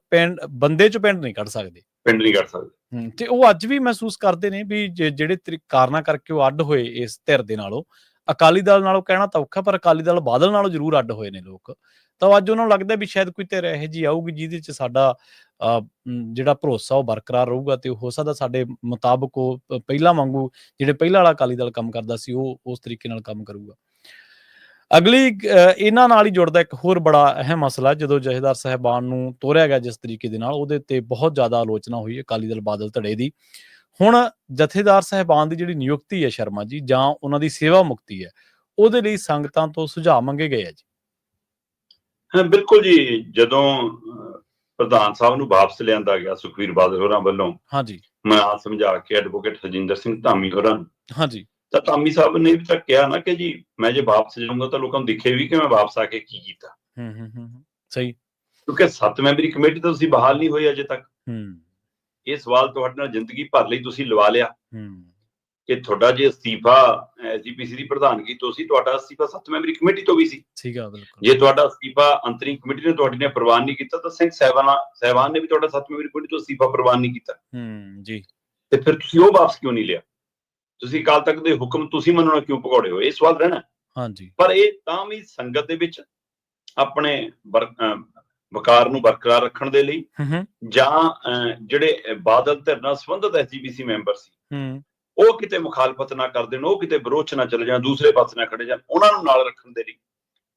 ਬੰਦੇ ਚੋਂ ਪਿੰਡ ਨਹੀਂ ਕੱਢ ਸਕਦੇ, ਪਿੰਡ ਨਹੀਂ ਕੱਢ ਸਕਦੇ। ਤੇ ਉਹ ਅੱਜ ਵੀ ਮਹਿਸੂਸ ਕਰਦੇ ਨੇ ਵੀ ਜਿਹੜੇ ਕਾਰਨਾਂ ਕਰਕੇ ਉਹ ਅੱਡ ਹੋਏ ਇਸ ਧਿਰ ਦੇ ਨਾਲੋਂ, ਅਕਾਲੀ ਦਲ ਨਾਲੋਂ ਕਹਿਣਾ ਤਾਂ ਔਖਾ ਪਰ ਅਕਾਲੀ ਦਲ ਬਾਦਲ ਨਾਲੋਂ ਜ਼ਰੂਰ ਅੱਡ ਹੋਏ ਨੇ ਲੋਕ। ਤਾਂ ਅੱਜ ਉਹਨਾਂ ਨੂੰ ਲੱਗਦਾ ਵੀ ਸ਼ਾਇਦ ਕੋਈ ਧਿਰ ਇਹੋ ਜਿਹੀ ਆਊਗੀ ਜਿਹਦੇ 'ਚ ਸਾਡਾ ਜਿਹੜਾ ਭਰੋਸਾ ਉਹ ਬਰਕਰਾਰ ਰਹੂਗਾ ਤੇ ਹੋ ਸਕਦਾ ਸਾਡੇ ਮੁਤਾਬਕ ਉਹ ਪਹਿਲਾਂ ਵਾਂਗੂ ਜਿਹੜੇ ਪਹਿਲਾਂ ਵਾਲਾ ਅਕਾਲੀ ਦਲ ਕੰਮ ਕਰਦਾ ਸੀ ਉਹ ਉਸ ਤਰੀਕੇ ਨਾਲ ਕੰਮ ਕਰੂਗਾ। ਅਗਲੀ ਇਹਨਾਂ ਨਾਲ ਹੀ ਜੁੜਦਾ ਇੱਕ ਹੋਰ ਬੜਾ ਅਹਿਮ ਮਸਲਾ, ਜਦੋਂ ਜਥੇਦਾਰ ਸਾਹਿਬਾਨ ਨੂੰ ਤੋਰਿਆ ਗਿਆ ਜਿਸ ਤਰੀਕੇ ਦੇ ਨਾਲ, ਉਹਦੇ ਤੇ ਬਹੁਤ ਜ਼ਿਆਦਾ ਆਲੋਚਨਾ ਹੋਈ ਅਕਾਲੀ ਦਲ ਬਾਦਲ ਧੜੇ ਦੀ। ਹੁਣ ਜਥੇਦਾਰ ਸਾਹਿਬਾਨ ਦੀ ਜਿਹੜੀ ਨਿਯੁਕਤੀ ਹੈ ਸ਼ਰਮਾ ਜੀ, ਜਾਂ ਉਹਨਾਂ ਦੀ ਸੇਵਾ ਮੁਕਤੀ ਹੈ, ਉਹਦੇ ਲਈ ਸੰਗਤਾਂ ਤੋਂ ਸੁਝਾਅ ਮੰਗੇ ਗਏ ਆ ਜੀ। ਹਾਂ ਬਿਲਕੁਲ ਜੀ, ਜਦੋਂ ਪ੍ਰਧਾਨ ਸਾਹਿਬ ਨੂੰ ਵਾਪਸ ਲਿਆਂਦਾ ਗਿਆ ਸੁਖਬੀਰ ਬਾਦਲ ਹੋਰਾਂ ਵੱਲੋਂ, ਹਾਂਜੀ, ਮੈਂ ਸਮਝਾ ਕੇ ਐਡਵੋਕੇਟ ਹਰਜਿੰਦਰ ਸਿੰਘ ਧਾਮੀ ਹੋਰਾਂ ਨੂੰ, ਹਾਂਜੀ, ਤਾਂ ਧਾਮੀ ਸਾਹਿਬ ਨੇ ਵੀ ਤਾਂ ਕਿਹਾ ਨਾ ਕਿ ਜੀ ਮੈਂ ਜੇ ਵਾਪਸ ਜਾਊਂਗਾ ਤਾਂ ਲੋਕਾਂ ਨੂੰ ਦਿਖੇ ਵੀ ਕਿ ਮੈਂ ਵਾਪਸ ਆ ਕੇ ਕੀ ਕੀਤਾ। ਸਹੀ, ਕਿਉਂਕਿ 7 ਮੈਂਬਰੀ ਕਮੇਟੀ ਤਾਂ ਤੁਸੀਂ ਬਹਾਲ ਨਹੀਂ ਹੋਈ ਅਜੇ ਤੱਕ। ਇਹ ਸਵਾਲ ਤੁਹਾਡੇ ਨਾਲ ਜ਼ਿੰਦਗੀ ਭਰ ਲਈ ਤੁਸੀਂ ਲਵਾ ਲਿਆ ਕਿ ਤੁਹਾਡਾ ਜੇ ਅਸਤੀਫਾ ਐਸਜੀਪੀਸੀ ਦੀ ਪ੍ਰਧਾਨਗੀ ਤੋਂ ਸੀ, ਤੁਹਾਡਾ ਅਸਤੀਫਾ 7 ਮੈਂਬਰੀ ਕਮੇਟੀ ਤੋਂ ਵੀ ਸੀ। ਜੇ ਤੁਹਾਡਾ ਅਸਤੀਫਾ ਅੰਤਰਿਮ ਕਮੇਟੀ ਨੇ ਤੁਹਾਡੀ ਨੇ ਪ੍ਰਵਾਨ ਨਹੀਂ ਕੀਤਾ ਤਾਂ ਸਿੰਘ ਸਾਹਿਬਾਨ ਨੇ ਵੀ ਤੁਹਾਡਾ 7 ਮੈਂਬਰੀ ਕਮੇਟੀ ਤੋਂ ਅਸਤੀਫਾ ਪ੍ਰਵਾਨ ਨਹੀਂ ਕੀਤਾ ਜੀ, ਤੇ ਫਿਰ ਤੁਸੀਂ ਉਹ ਵਾਪਸ ਕਿਉਂ ਨਹੀਂ ਲਿਆ? ਤੁਸੀਂ ਅਕਾਲ ਤਖਤ ਦੇ ਹੁਕਮ ਤੁਸੀਂ ਮੰਨਣਾ ਕਿਉਂ ਭਗੌੜੇ ਹੋਏ? ਇਹ ਸਵਾਲ ਰਹਿਣਾ। ਹਾਂਜੀ, ਪਰ ਇਹ ਤਾਂ ਵੀ ਸੰਗਤ ਦੇ ਵਿੱਚ ਆਪਣੇ ਵਕਾਰ ਨੂੰ ਬਰਕਰਾਰ ਰੱਖਣ ਦੇ ਲਈ ਜਾਂ ਜਿਹੜੇ ਬਾਦਲ ਧਿਰ ਨਾਲ ਸੰਬੰਧਿਤ ਐਸਜੀਪੀਸੀ ਮੈਂਬਰ ਸੀ ਉਹ ਕਿਤੇ ਮੁਖਾਲਫਤ ਨਾ ਕਰ ਦੇਣ, ਉਹ ਕਿਤੇ ਵਿਰੋਧ ਨਾ ਚਲੇ ਜਾਣ, ਦੂਸਰੇ ਪਾਸੇ ਨਾ ਖੜੇ ਜਾਣ, ਉਹਨਾਂ ਨੂੰ ਨਾਲ ਰੱਖਣ ਦੇ ਲਈ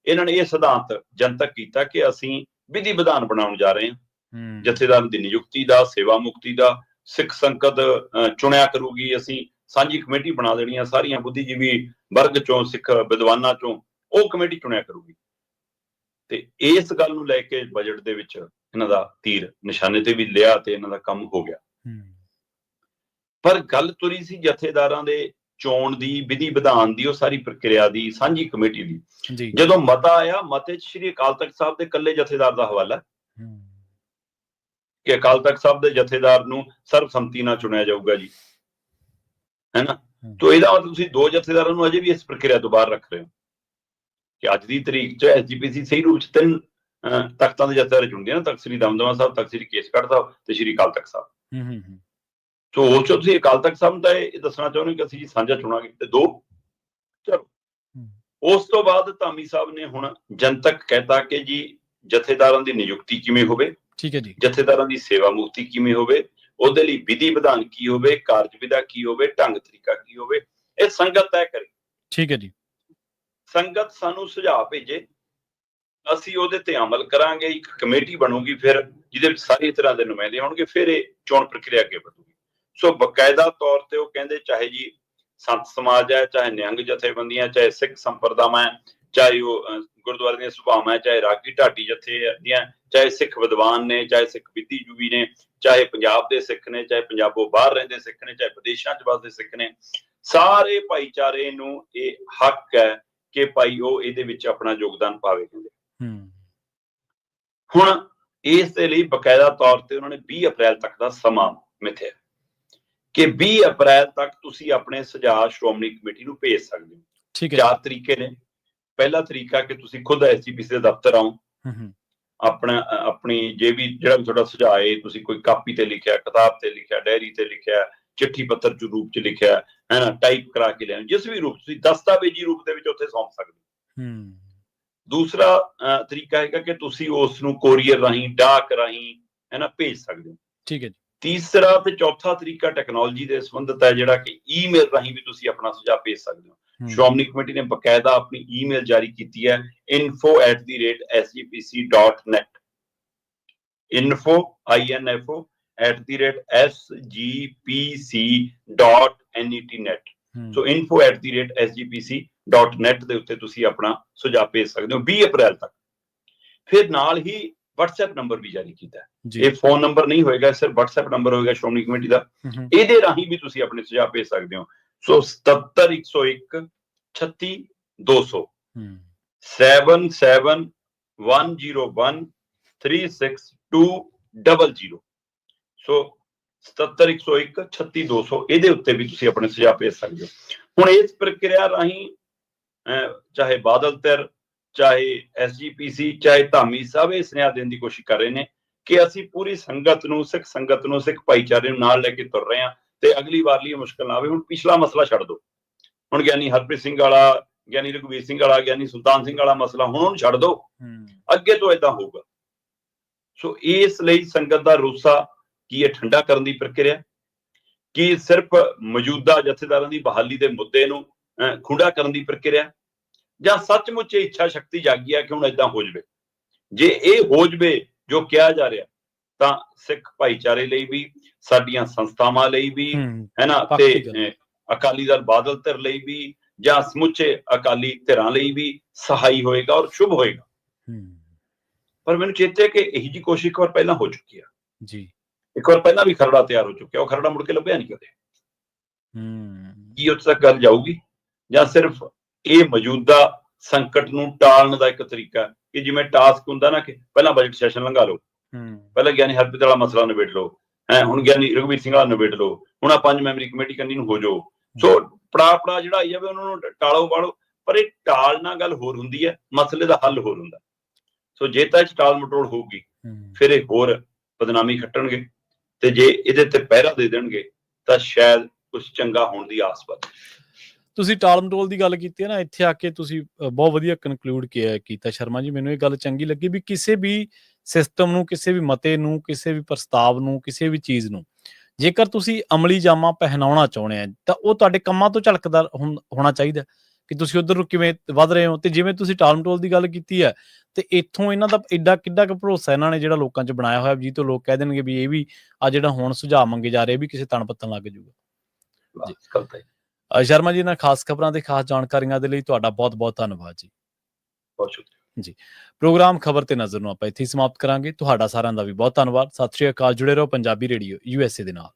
ਇਹਨਾਂ ਨੇ ਇਹ ਸਿਧਾਂਤ ਜਨਤਕ ਕੀਤਾ ਕਿ ਅਸੀਂ ਵਿਧੀ ਵਿਧਾਨ ਬਣਾਉਣ ਜਾ ਰਹੇ ਹਾਂ। ਜਥੇਦਾਰ ਦੀ ਨਿਯੁਕਤੀ ਦਾ, ਸੇਵਾ ਮੁਕਤੀ ਦਾ ਸਿੱਖ ਸੰਗਤ ਚੁਣਿਆ ਕਰੂਗੀ, ਅਸੀਂ ਸਾਂਝੀ ਕਮੇਟੀ ਬਣਾ ਦੇਣੀ ਆ, ਸਾਰੀਆਂ ਬੁੱਧੀਜੀਵੀ ਵਰਗ ਚੋਂ, ਸਿੱਖ ਵਿਦਵਾਨਾਂ ਚੋਂ ਉਹ ਕਮੇਟੀ ਚੁਣਿਆ ਕਰੂਗੀ। ਤੇ ਇਸ ਗੱਲ ਨੂੰ ਲੈ ਕੇ ਬਜਟ ਦੇ ਵਿੱਚ ਇਹਨਾਂ ਦਾ ਤੀਰ ਨਿਸ਼ਾਨੇ ਤੇ ਵੀ ਲਿਆ ਤੇ ਇਹਨਾਂ ਦਾ ਕੰਮ ਹੋ ਗਿਆ। ਪਰ ਗੱਲ ਤੁਰੀ ਸੀ ਜਥੇਦਾਰਾਂ ਦੇ ਚੋਣ ਦੀ, ਵਿਧੀ ਵਿਧਾਨ ਦੀ, ਉਹ ਸਾਰੀ ਪ੍ਰਕਿਰਿਆ ਦੀ, ਸਾਂਝੀ ਕਮੇਟੀ ਦੀ। ਜਦੋਂ ਮਤਾ ਆਇਆ, ਮਤੇ 'ਚ ਸ਼੍ਰੀ ਅਕਾਲ ਤਖਤ ਸਾਹਿਬ ਦੇ ਇਕੱਲੇ ਜਥੇਦਾਰ ਦਾ ਹਵਾਲਾ ਕਿ ਅਕਾਲ ਤਖਤ ਸਾਹਿਬ ਦੇ ਜਥੇਦਾਰ ਨੂੰ ਸਰਬਸੰਮਤੀ ਨਾਲ ਚੁਣਿਆ ਜਾਊਗਾ ਜੀ, ਹੈ ਨਾ। ਤੋ ਇਹਦਾ ਮਤਲਬ ਤੁਸੀਂ 2 ਜਥੇਦਾਰਾਂ ਨੂੰ ਅਜੇ ਵੀ ਇਸ ਪ੍ਰਕਿਰਿਆ ਤੋਂ ਬਾਹਰ ਰੱਖ ਰਹੇ ਹੋ ਕਿ ਅੱਜ ਦੀ ਤਰੀਕ 'ਚ ਐਸਜੀਪੀਸੀ ਸਹੀ ਰੂਪ 'ਚ 3 ਤਖਤਾਂ ਦੇ ਜਥੇਦਾਰ ਚੁਣਦੇ ਨਾ, ਤਖਤ ਸ੍ਰੀ ਦਮਦਮਾ ਸਾਹਿਬ, ਤਖਤ ਸ੍ਰੀ ਕੇਸਗੜ੍ਹ ਸਾਹਿਬ ਤੇ ਸ਼੍ਰੀ ਅਕਾਲ ਤਖਤ ਸਾਹਿਬ। ਸੋ ਉਸ 'ਚ ਤੁਸੀਂ ਅਕਾਲ ਤਖਤ ਸਾਹਿਬ ਦਾ ਇਹ ਦੱਸਣਾ ਚਾਹੁੰਦੇ ਕਿ ਅਸੀਂ ਜੀ ਸਾਂਝਾ ਚੁਣਾਂਗੇ ਤੇ 2। ਚਲੋ, ਉਸ ਤੋਂ ਬਾਅਦ ਧਾਮੀ ਸਾਹਿਬ ਨੇ ਹੁਣ ਜਨਤਕ ਕਹਿਤਾ ਕਿ ਜੀ ਜਥੇਦਾਰਾਂ ਦੀ ਨਿਯੁਕਤੀ ਕਿਵੇਂ ਹੋਵੇ, ਠੀਕ ਹੈ ਜੀ, ਜਥੇਦਾਰਾਂ ਦੀ ਸੇਵਾ ਮੁਕਤੀ ਕਿਵੇਂ ਹੋਵੇ, ਉਹਦੇ ਲਈ ਵਿਧੀ ਵਿਧਾਨ ਕੀ ਹੋਵੇ, ਕਾਰਜ ਵਿਧਾ ਕੀ ਹੋਵੇ, ਢੰਗ ਤਰੀਕਾ ਕੀ ਹੋਵੇ, ਇਹ ਸੰਗਤ ਤੈਅ ਕਰੇ। ਠੀਕ ਹੈ ਜੀ, ਸੰਗਤ ਸਾਨੂੰ ਸੁਝਾਅ ਭੇਜੇ, ਅਸੀਂ ਉਹਦੇ ਤੇ ਅਮਲ ਕਰਾਂਗੇ, ਇੱਕ ਕਮੇਟੀ ਬਣੂਗੀ ਫਿਰ ਜਿਹਦੇ ਵਿੱਚ ਸਾਰੀ ਤਰ੍ਹਾਂ ਦੇ ਨੁਮਾਇੰਦੇ ਹੋਣਗੇ, ਫਿਰ ਇਹ ਚੋਣ ਪ੍ਰਕਿਰਿਆ ਅੱਗੇ ਵਧੂਗੀ। ਸੋ ਬਕਾਇਦਾ ਤੌਰ ਤੇ ਉਹ ਕਹਿੰਦੇ ਚਾਹੇ ਜੀ ਸੰਤ ਸਮਾਜ ਹੈ, ਚਾਹੇ ਨਿਹੰਗ ਜਥੇਬੰਦੀਆਂ, ਚਾਹੇ ਸਿੱਖ ਸੰਪਰਦਾਵਾਂ, ਚਾਹੇ ਉਹ ਗੁਰਦੁਆਰੇ ਦੀਆਂ ਸਭਾਵਾਂ, ਚਾਹੇ ਰਾਗੀ ਢਾਡੀ ਜਥੇ ਦੀਆਂ, ਚਾਹੇ ਸਿੱਖ ਵਿਦਵਾਨ ਨੇ, ਚਾਹੇ ਸਿੱਖ ਬੁੱਧੀਜੀਵੀ ਨੇ, ਚਾਹੇ ਪੰਜਾਬ ਦੇ ਸਿੱਖ ਨੇ, ਚਾਹੇ ਪੰਜਾਬੋਂ ਬਾਹਰ ਰਹਿੰਦੇ ਸਿੱਖ ਨੇ, ਚਾਹੇ ਵਿਦੇਸ਼ਾਂ 'ਚ ਵੱਸਦੇ ਸਿੱਖ ਨੇ, ਸਾਰੇ ਭਾਈਚਾਰੇ ਨੂੰ ਇਹ ਹੱਕ ਹੈ ਕਿ ਭਾਈ ਉਹ ਇਹਦੇ ਵਿੱਚ ਆਪਣਾ ਯੋਗਦਾਨ ਪਾਵੇ। ਕਹਿੰਦੇ ਹੁਣ ਇਸ ਦੇ ਲਈ ਬਕਾਇਦਾ ਤੌਰ ਤੇ ਉਹਨਾਂ ਨੇ 20 ਅਪ੍ਰੈਲ ਤੱਕ ਦਾ ਸਮਾਂ ਮਿਥਿਆ ਕਿ 20 ਅਪ੍ਰੈਲ ਤੱਕ ਤੁਸੀਂ ਆਪਣੇ ਸੁਝਾਅ ਸ਼੍ਰੋਮਣੀ ਕਮੇਟੀ ਨੂੰ ਭੇਜ ਸਕਦੇ ਹੋ। ਠੀਕ ਹੈ, 4 ਤਰੀਕੇ ਨੇ। ਪਹਿਲਾ ਤਰੀਕਾ ਕਿ ਤੁਸੀਂ ਖੁਦ ਐਸਜੀਪੀਸੀ ਦੇ ਦਫ਼ਤਰ ਆਓ, ਆਪਣੀ ਜਿਹੜਾ ਵੀ ਤੁਹਾਡਾ ਸੁਝਾਅ ਹੈ, ਤੁਸੀਂ ਕੋਈ ਕਾਪੀ ਤੇ ਲਿਖਿਆ, ਕਿਤਾਬ ਤੇ ਲਿਖਿਆ, ਡਾਇਰੀ ਤੇ ਲਿਖਿਆ, ਚਿੱਠੀ ਪੱਤਰ ਚ ਰੂਪ ਚ ਲਿਖਿਆ, ਹੈ ਨਾ, ਟਾਈਪ ਕਰਾ ਕੇ ਲਿਆਓ, ਜਿਸ ਵੀ ਰੂਪ ਤੁਸੀਂ ਦਸਤਾਵੇਜੀ ਰੂਪ ਦੇ ਵਿੱਚ ਉੱਥੇ ਸੌਂਪ ਸਕਦੇ ਹੋ। ਦੂਸਰਾ ਤਰੀਕਾ ਹੈਗਾ ਕਿ ਤੁਸੀਂ ਉਸ ਨੂੰ ਕੋਰੀਅਰ ਰਾਹੀਂ, ਡਾਕ ਰਾਹੀਂ, ਹੈ ਨਾ, ਭੇਜ ਸਕਦੇ ਹੋ। ਠੀਕ ਹੈ ਜੀ। ਤੀਸਰਾ ਤੇ ਚੌਥਾ ਤਰੀਕਾ ਟੈਕਨੋਲੋਜੀ ਦੇ ਸੰਬੰਧਿਤ ਹੈ, ਜਿਹੜਾ ਕਿ ਈਮੇਲ ਰਾਹੀਂ ਵੀ ਤੁਸੀਂ ਆਪਣਾ ਸੁਝਾਅ ਭੇਜ ਸਕਦੇ ਹੋ। ਸ਼੍ਰੋਮਣੀ ਕਮੇਟੀ ਨੇ ਬਕਾਇਦਾ ਆਪਣੀ ਈਮੇਲ ਜਾਰੀ ਕੀਤੀ ਹੈ info@sgpc.net। info@sgpc.net। ਸੋ info@sgpc.net ਦੇ ਉੱਤੇ ਤੁਸੀਂ ਆਪਣਾ ਸੁਝਾਅ ਭੇਜ ਸਕਦੇ ਹੋ 20 ਅਪ੍ਰੈਲ ਤੱਕ। ਫਿਰ ਨਾਲ ਹੀ WhatsApp ਨੰਬਰ ਵੀ ਜਾਰੀ ਕੀਤਾ ਹੈ। ਇਹ ਫੋਨ ਨੰਬਰ ਨਹੀਂ ਹੋਏਗਾ, ਸਿਰਫ WhatsApp ਨੰਬਰ ਹੋਏਗਾ ਸ਼੍ਰੋਮਣੀ ਕਮੇਟੀ ਦਾ। ਇਹਦੇ ਰਾਹੀਂ ਵੀ ਤੁਸੀਂ ਆਪਣੇ ਸੁਝਾਅ ਭੇਜ ਸਕਦੇ ਹੋ। ਸੋ 77 101 36 200 77 101 36200। ਸੋ 77 101 36 200 ਇਹਦੇ ਉੱਤੇ ਵੀ ਤੁਸੀਂ ਆਪਣੇ ਸੁਝਾਅ ਭੇਜ ਸਕਦੇ ਹੋ। ਹੁਣ ਇਸ ਪ੍ਰਕਿਰਿਆ ਰਾਹੀਂ ਚਾਹੇ ਬਾਦਲ ਧਿਰ, ਚਾਹੇ SGPC, ਚਾਹੇ ਧਾਮੀ ਸਾਹਿਬ ਇਹ ਸੁਨੇਹਾ ਦੇਣ ਦੀ ਕੋਸ਼ਿਸ਼ ਕਰ ਰਹੇ ਨੇ ਕਿ ਅਸੀਂ ਪੂਰੀ ਸੰਗਤ ਨੂੰ, ਸਿੱਖ ਸੰਗਤ ਨੂੰ, ਸਿੱਖ ਭਾਈਚਾਰੇ ਨੂੰ ਨਾਲ ਲੈ ਕੇ ਤੁਰ ਰਹੇ ਹਾਂ ਤੇ ਅਗਲੀ ਵਾਰ ਲਈ ਮੁਸ਼ਕਲ ਨਾ ਆਵੇ। ਹੁਣ ਪਿਛਲਾ ਮਸਲਾ ਛੱਡ ਦਿਓ, ਹੁਣ ਗਿਆਨੀ ਹਰਪ੍ਰੀਤ ਸਿੰਘ ਵਾਲਾ, ਗਿਆਨੀ ਰਘੁਵੀਰ ਸਿੰਘ ਵਾਲਾ, ਗਿਆਨੀ ਸੁਲਤਾਨ ਸਿੰਘ ਵਾਲਾ ਮਸਲਾ ਹੁਣ ਉਹਨੂੰ ਛੱਡ ਦਿਓ, ਅੱਗੇ ਤੋਂ ਏਦਾਂ ਹੋਊਗਾ। ਸੋ ਇਸ ਲਈ ਸੰਗਤ ਦਾ ਰੋਸਾ ਕੀ ਇਹ ਠੰਡਾ ਕਰਨ ਦੀ ਪ੍ਰਕਿਰਿਆ, ਕੀ ਸਿਰਫ ਮੌਜੂਦਾ ਜਥੇਦਾਰਾਂ ਦੀ ਬਹਾਲੀ ਦੇ ਮੁੱਦੇ ਨੂੰ ਖੁੰਡਾ ਕਰਨ ਦੀ ਪ੍ਰਕਿਰਿਆ, ਜਾਂ ਸੱਚਮੁੱਚ ਇੱਛਾ ਸ਼ਕਤੀ ਜਾਗੀ ਹੈ ਕਿ ਹੁਣ ਏਦਾਂ ਹੋ ਜਾਵੇ। ਜੇ ਇਹ ਹੋ ਜਾਵੇ ਜੋ ਕਿਹਾ ਜਾ ਰਿਹਾ ਤਾਂ ਸਿੱਖ ਭਾਈਚਾਰੇ ਲਈ ਵੀ, ਸਾਡੀਆਂ ਸੰਸਥਾਵਾਂ ਲਈ ਵੀ, ਹੈ ਨਾ, ਤੇ ਅਕਾਲੀ ਦਲ ਬਾਦਲ ਧਿਰ ਲਈ ਵੀ, ਜਾਂ ਸਮੁੱਚੇ ਅਕਾਲੀ ਧਿਰਾਂ ਲਈ ਵੀ ਸਹਾਈ ਹੋਏਗਾ ਔਰ ਸ਼ੁਭ ਹੋਏਗਾ। ਪਰ ਮੈਨੂੰ ਚੇਤੇ ਕਿ ਇਹੀ ਜੀ ਕੋਸ਼ਿਸ਼ ਇੱਕ ਵਾਰ ਪਹਿਲਾਂ ਹੋ ਚੁੱਕੀ ਆ ਜੀ। ਇੱਕ ਵਾਰ ਪਹਿਲਾਂ ਵੀ ਖਰੜਾ ਤਿਆਰ ਹੋ ਚੁੱਕਿਆ, ਉਹ ਖਰੜਾ ਮੁੜ ਕੇ ਲੱਭਿਆ ਨਹੀਂ ਕਦੇ। ਕੀ ਉੱਥੇ ਤੱਕ ਗੱਲ ਜਾਊਗੀ, ਜਾਂ ਸਿਰਫ ਇਹ ਮੌਜੂਦਾ ਸੰਕਟ ਨੂੰ ਟਾਲਣ ਦਾ ਇੱਕ ਤਰੀਕਾ ਕਿ ਜਿਵੇਂ ਟਾਸਕ ਹੁੰਦਾ ਨਾ ਕਿ ਪਹਿਲਾਂ ਬਜਟ ਸੈਸ਼ਨ ਲੰਘਾ ਲਓ, ਪਹਿਲਾਂ ਗਿਆਨੀ ਹਰਪ੍ਰੀਤ ਵਾਲਾ ਮਸਲਾ ਨਿਬੇੜ ਲਓ, ਹੁਣ ਗਿਆਨੀ ਰਘੁਵੀਰ ਸਿੰਘ ਵਾਲਾ ਨਿਬੇੜ ਲਓ, ਹੁਣ ਆ 5 ਮੈਂਬਰੀ ਕਮੇਟੀ ਕੰਨੀ ਨੂੰ ਹੋ ਜਾਓ। ਸੋ ਪੜਾ ਜਿਹੜਾ ਆਈ ਜਾਵੇ ਉਹਨਾਂ ਨੂੰ ਟਾਲੋ ਵਾਲੋ। ਪਰ ਇਹ ਟਾਲਣਾ ਗੱਲ ਹੋਰ ਹੁੰਦੀ ਹੈ, ਮਸਲੇ ਦਾ ਹੱਲ ਹੋਰ ਹੁੰਦਾ। ਸੋ ਜੇ ਤਾਂ ਇਹ ਟਾਲ ਮਟੋਲ ਹੋਊਗੀ ਫਿਰ ਇਹ ਹੋਰ ਬਦਨਾਮੀ ਖੱਟਣਗੇ, ਤੇ ਜੇ ਇਹਦੇ ਤੇ ਪਹਿਰਾ ਦੇ ਦੇਣਗੇ ਤਾਂ ਸ਼ਾਇਦ ਕੁਝ ਚੰਗਾ ਹੋਣ ਦੀ ਆਸ ਵੱਧ। ਤੁਸੀਂ ਟਾਲ ਮਟੋਲ ਦੀ ਗੱਲ ਕੀਤੀ ਹੈ ਨਾ, ਇੱਥੇ ਆ ਕੇ ਤੁਸੀਂ ਬਹੁਤ ਵਧੀਆ ਕਨਕਲੂਡ ਕੀਤਾ ਸ਼ਰਮਾ ਜੀ। ਮੈਨੂੰ ਇਹ ਗੱਲ ਚੰਗੀ ਲੱਗੀ ਵੀ ਕਿਸੇ ਵੀ ਸਿਸਟਮ ਨੂੰ, ਕਿਸੇ ਵੀ ਮਤੇ ਨੂੰ, ਕਿਸੇ ਵੀ ਪ੍ਰਸਤਾਵ ਨੂੰ, ਕਿਸੇ ਵੀ ਚੀਜ਼ ਨੂੰ ਜੇਕਰ ਤੁਸੀਂ ਅਮਲੀ ਜਾਮਾ ਪਹਿਨਾਉਣਾ ਚਾਹੁੰਦੇ ਆ ਤਾਂ ਉਹ ਤੁਹਾਡੇ ਕੰਮਾਂ ਤੋਂ ਝਲਕਦਾ ਹੋਣਾ ਚਾਹੀਦਾ ਕਿ ਤੁਸੀਂ ਉੱਧਰ ਨੂੰ ਕਿਵੇਂ ਵੱਧ ਰਹੇ ਹੋ। ਤੇ ਜਿਵੇਂ ਤੁਸੀਂ ਟਾਲ ਮਟੋਲ ਦੀ ਗੱਲ ਕੀਤੀ ਹੈ ਤੇ ਇੱਥੋਂ ਇਹਨਾਂ ਦਾ ਐਡਾ ਕਿੱਡਾ ਕੁ ਭਰੋਸਾ ਇਹਨਾਂ ਨੇ ਜਿਹੜਾ ਲੋਕਾਂ 'ਚ ਬਣਾਇਆ ਹੋਇਆ, ਜੀ ਤੋਂ ਲੋਕ ਕਹਿ ਦੇਣਗੇ ਵੀ ਇਹ ਵੀ ਆ ਜਿਹੜਾ ਹੁਣ ਸੁਝਾਅ ਮੰਗੇ ਜਾ ਰਹੇ ਵੀ ਕਿਸੇ ਤਣ ਪੱਤਣ ਲੱਗ ਜਾਊਗਾ। ਸ਼ਰਮਾ ਜੀ, ਨਾਲ ਖਾਸ ਖਬਰਾਂ ਤੇ ਖਾਸ ਜਾਣਕਾਰੀਆਂ ਦੇ ਲਈ ਤੁਹਾਡਾ ਬਹੁਤ ਬਹੁਤ ਧੰਨਵਾਦ ਜੀ। ਬਹੁਤ ਸ਼ੁਕਰੀਆ ਜੀ। ਪ੍ਰੋਗਰਾਮ ਖਬਰ ਤੇ ਨਜ਼ਰ ਨੂੰ ਆਪਾਂ ਇੱਥੇ ਹੀ ਸਮਾਪਤ ਕਰਾਂਗੇ। ਤੁਹਾਡਾ ਸਾਰਿਆਂ ਦਾ ਵੀ ਬਹੁਤ ਧੰਨਵਾਦ। ਸਤਿ ਸ਼੍ਰੀ ਅਕਾਲ। ਜੁੜੇ ਰਹੋ ਪੰਜਾਬੀ ਰੇਡੀਓ USA ਦੇ ਨਾਲ।